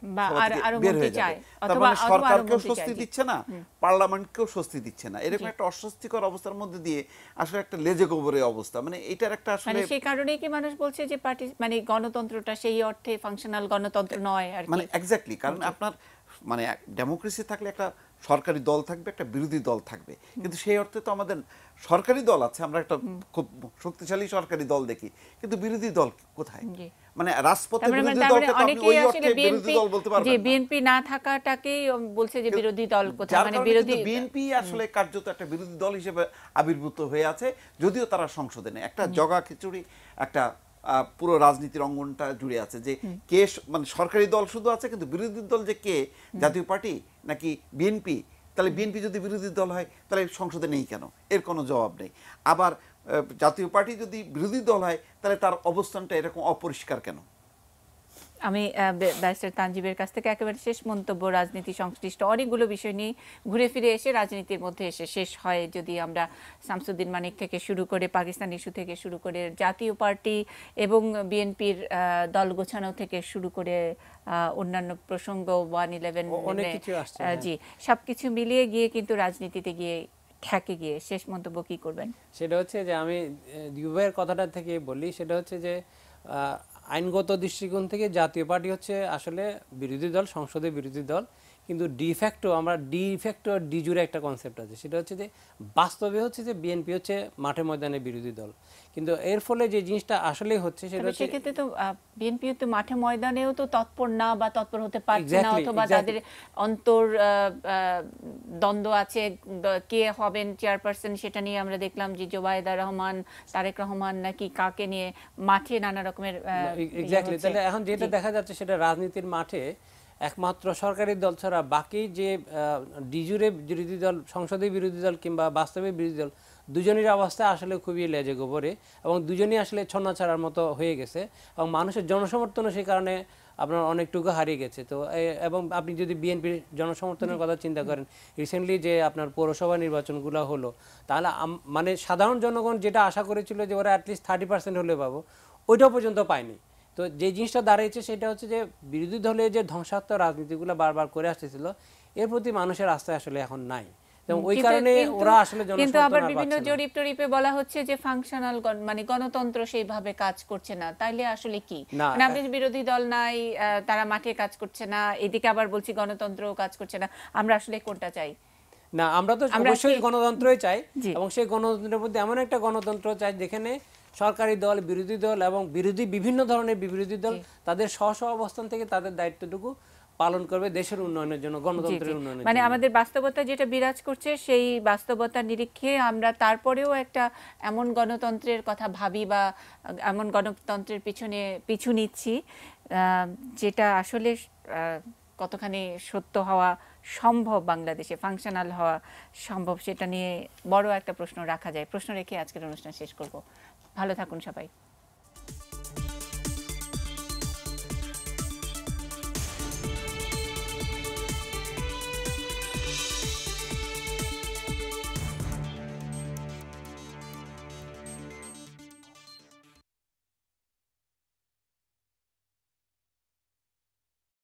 বের হয়ে যাবে। তার মানে সরকারকেও স্বস্তি দিচ্ছে না, পার্লামেন্টকেও স্বস্তি দিচ্ছে না। এরকম একটা অস্বস্তিকর অবস্থার মধ্যে দিয়ে আসলে একটা লেজে গোবরে অবস্থা, মানে এটার একটা আসলে সেই কারণেই কি মানুষ বলছে যে পার্টি মানে গণতন্ত্রটা সেই অর্থে ফাংশনাল গণতন্ত্র নয় আর কি। মানে এক্স্যাক্টলি, কারণ আপনার মানে ডেমোক্রেসি থাকলে একটা সরকারি দল থাকবে, একটা বিরোধী দল থাকবে, কিন্তু সেই অর্থে তো আমাদের সরকারি দল আছে, আমরা একটা খুব শক্তিশালী সরকারি দল দেখি, কিন্তু বিরোধী দল কোথায়? মানে রাজপথে বিরোধী দলকে তো আপনি ওই অর্থে বিরোধী দল বলতে পারবেন না। যে বিএনপি না থাকাটাকেই বলছে যে বিরোধী দল কোথায়, মানে বিরোধী বিএনপি আসলে কার্যত একটা বিরোধী দল হিসেবে আবির্ভূত হয়ে আছে, যদিও তারা সংসদে নেই। একটা জগা খিচুড়ি একটা পুরো রাজনীতির অঙ্গনটা জুড়ে আছে, যে কে মানে সরকারি দল শুধু আছে, কিন্তু বিরোধী দল যে কে, জাতীয় পার্টি নাকি বিএনপি? তাহলে বিএনপি যদি বিরোধী দল হয় তাহলে সংসদে নেই কেন? এর কোনো জবাব নেই। আবার জাতীয় পার্টি যদি বিরোধী দল হয় তাহলে তার অবস্থানটা এরকম অপরিষ্কার কেন? আমি ব্যারিস্টার তানজিবের কাছ থেকে একেবারে শেষ মন্তব্য, রাজনীতি সংশ্লিষ্ট অনেকগুলো বিষয় নিয়ে ঘুরে ফিরে এসে রাজনীতির মধ্যে এসে শেষ হয় যদি আমরা শামসুদ্দিন মানিক থেকে শুরু করে পাকিস্তান ইস্যু থেকে শুরু করে জাতীয় পার্টি এবং বিএনপির দল গোছানো থেকে শুরু করে অন্যান্য প্রসঙ্গ 111 অনেক কিছু আসছে, জি সবকিছু মিলিয়ে গিয়ে কিন্তু রাজনীতিতে গিয়ে ঠেকে গিয়ে শেষ মন্তব্য কি করবেন? সেটা হচ্ছে যে আমি দুবাইয়ের কথাটা থেকে বলি, সেটা হচ্ছে যে আইনগত দৃষ্টিকোণ থেকে জাতীয় পার্টি হচ্ছে আসলে বিরোধী দল, সংসদে বিরোধী দল, কিন্তু ডিফ্যাক্টো আমরা ডিফ্যাক্টো আর ডিজুরে একটা কনসেপ্ট আছে, সেটা হচ্ছে যে বাস্তবে হচ্ছে যে বিএনপি হচ্ছে মাঠে ময়দানে বিরোধী দল। কিন্তু এর ফলে যে জিনিসটা আসলেই হচ্ছে সেটা হচ্ছে সেক্ষেত্রে তো বিএনপি তো মাঠে ময়দানেও তো তৎপর না বা তৎপর হতে পারছে না, অথবা তাদের অন্তর দ্বন্দ্ব আছে কে হবেন চেয়ারপারসন, সেটা নিয়ে আমরা দেখলাম যে জোবায়েদা রহমান, তারেক রহমান নাকি কাকে নিয়ে মাঠে নানা রকমের এক্স্যাক্টলি। তাহলে এখন যেটা দেখা যাচ্ছে সেটা রাজনীতির মাঠে একমাত্র সরকারি দল ছাড়া বাকি যে ডিজুরে বিরোধী দল, সংসদীয় বিরোধী দল কিংবা বাস্তবে বিরোধী দল, দুজনের অবস্থা আসলে খুবই লেজে গোবরে এবং দুজনই আসলে ছন্নছাড়ার মতো হয়ে গেছে এবং মানুষের জনসমর্থনও সেই কারণে আপনার অনেকটুকু হারিয়ে গেছে। তো এবং আপনি যদি বিএনপির জনসমর্থনের কথা চিন্তা করেন, রিসেন্টলি যে আপনার পৌরসভা নির্বাচনগুলো হলো, তাহলে মানে সাধারণ জনগণ যেটা আশা করেছিল যে ওরা অ্যাটলিস্ট 30% হলে পাবো, ওইটাও পর্যন্ত পায়নি। তো যে জিনিসটা দাঁড়িয়েছে সেটা হচ্ছে যে বিরোধী দলে যে ধ্বংসাত্মক রাজনীতিগুলো বারবার করে আসতেছিল, এর প্রতি মানুষের আস্থা আসলে এখন নাই। ওই কারণে ওরা আসলে কিন্তু আবার বিভিন্ন জরিপ টরিপে বলা হচ্ছে যে ফাংশনাল মানে গণতন্ত্র সেইভাবে কাজ করছে না। তাইলে আসলে কি মানে আপনি বিরোধী দল নাই, তারা মাঠে কাজ করছে না, এদিকে আবার বলছি গণতন্ত্র কাজ করছে না, আমরা আসলে কোনটা চাই? না, আমরা তো অবশ্যই গণতন্ত্রই চাই এবং সেই গণতন্ত্রের মধ্যে এমন একটা গণতন্ত্র চাই যেখানে সরকারি দল, বিরোধী দল এবং বিভিন্ন ধরনের বিরোধী দল তাদের স্ব অবস্থান থেকে তাদের দায়িত্বটুকু পালন করবে দেশের উন্নয়নের জন্য, গণতন্ত্রের উন্নয়নের জন্য। মানে আমাদের বাস্তবতা যেটা বিরাজ করছে সেই বাস্তবতার নিরীক্ষে আমরা তারপরেও একটা এমন গণতন্ত্রের কথা ভাবি বা এমন গণতন্ত্রের পিছু নিচ্ছি যেটা আসলে কতখানি সত্য হওয়া সম্ভব, বাংলাদেশে ফাংশনাল হওয়া সম্ভব, সেটা নিয়ে বড় একটা প্রশ্ন রাখা যায়। প্রশ্ন রেখে আজকের অনুষ্ঠান শেষ করব। ভালো থাকুন সবাই।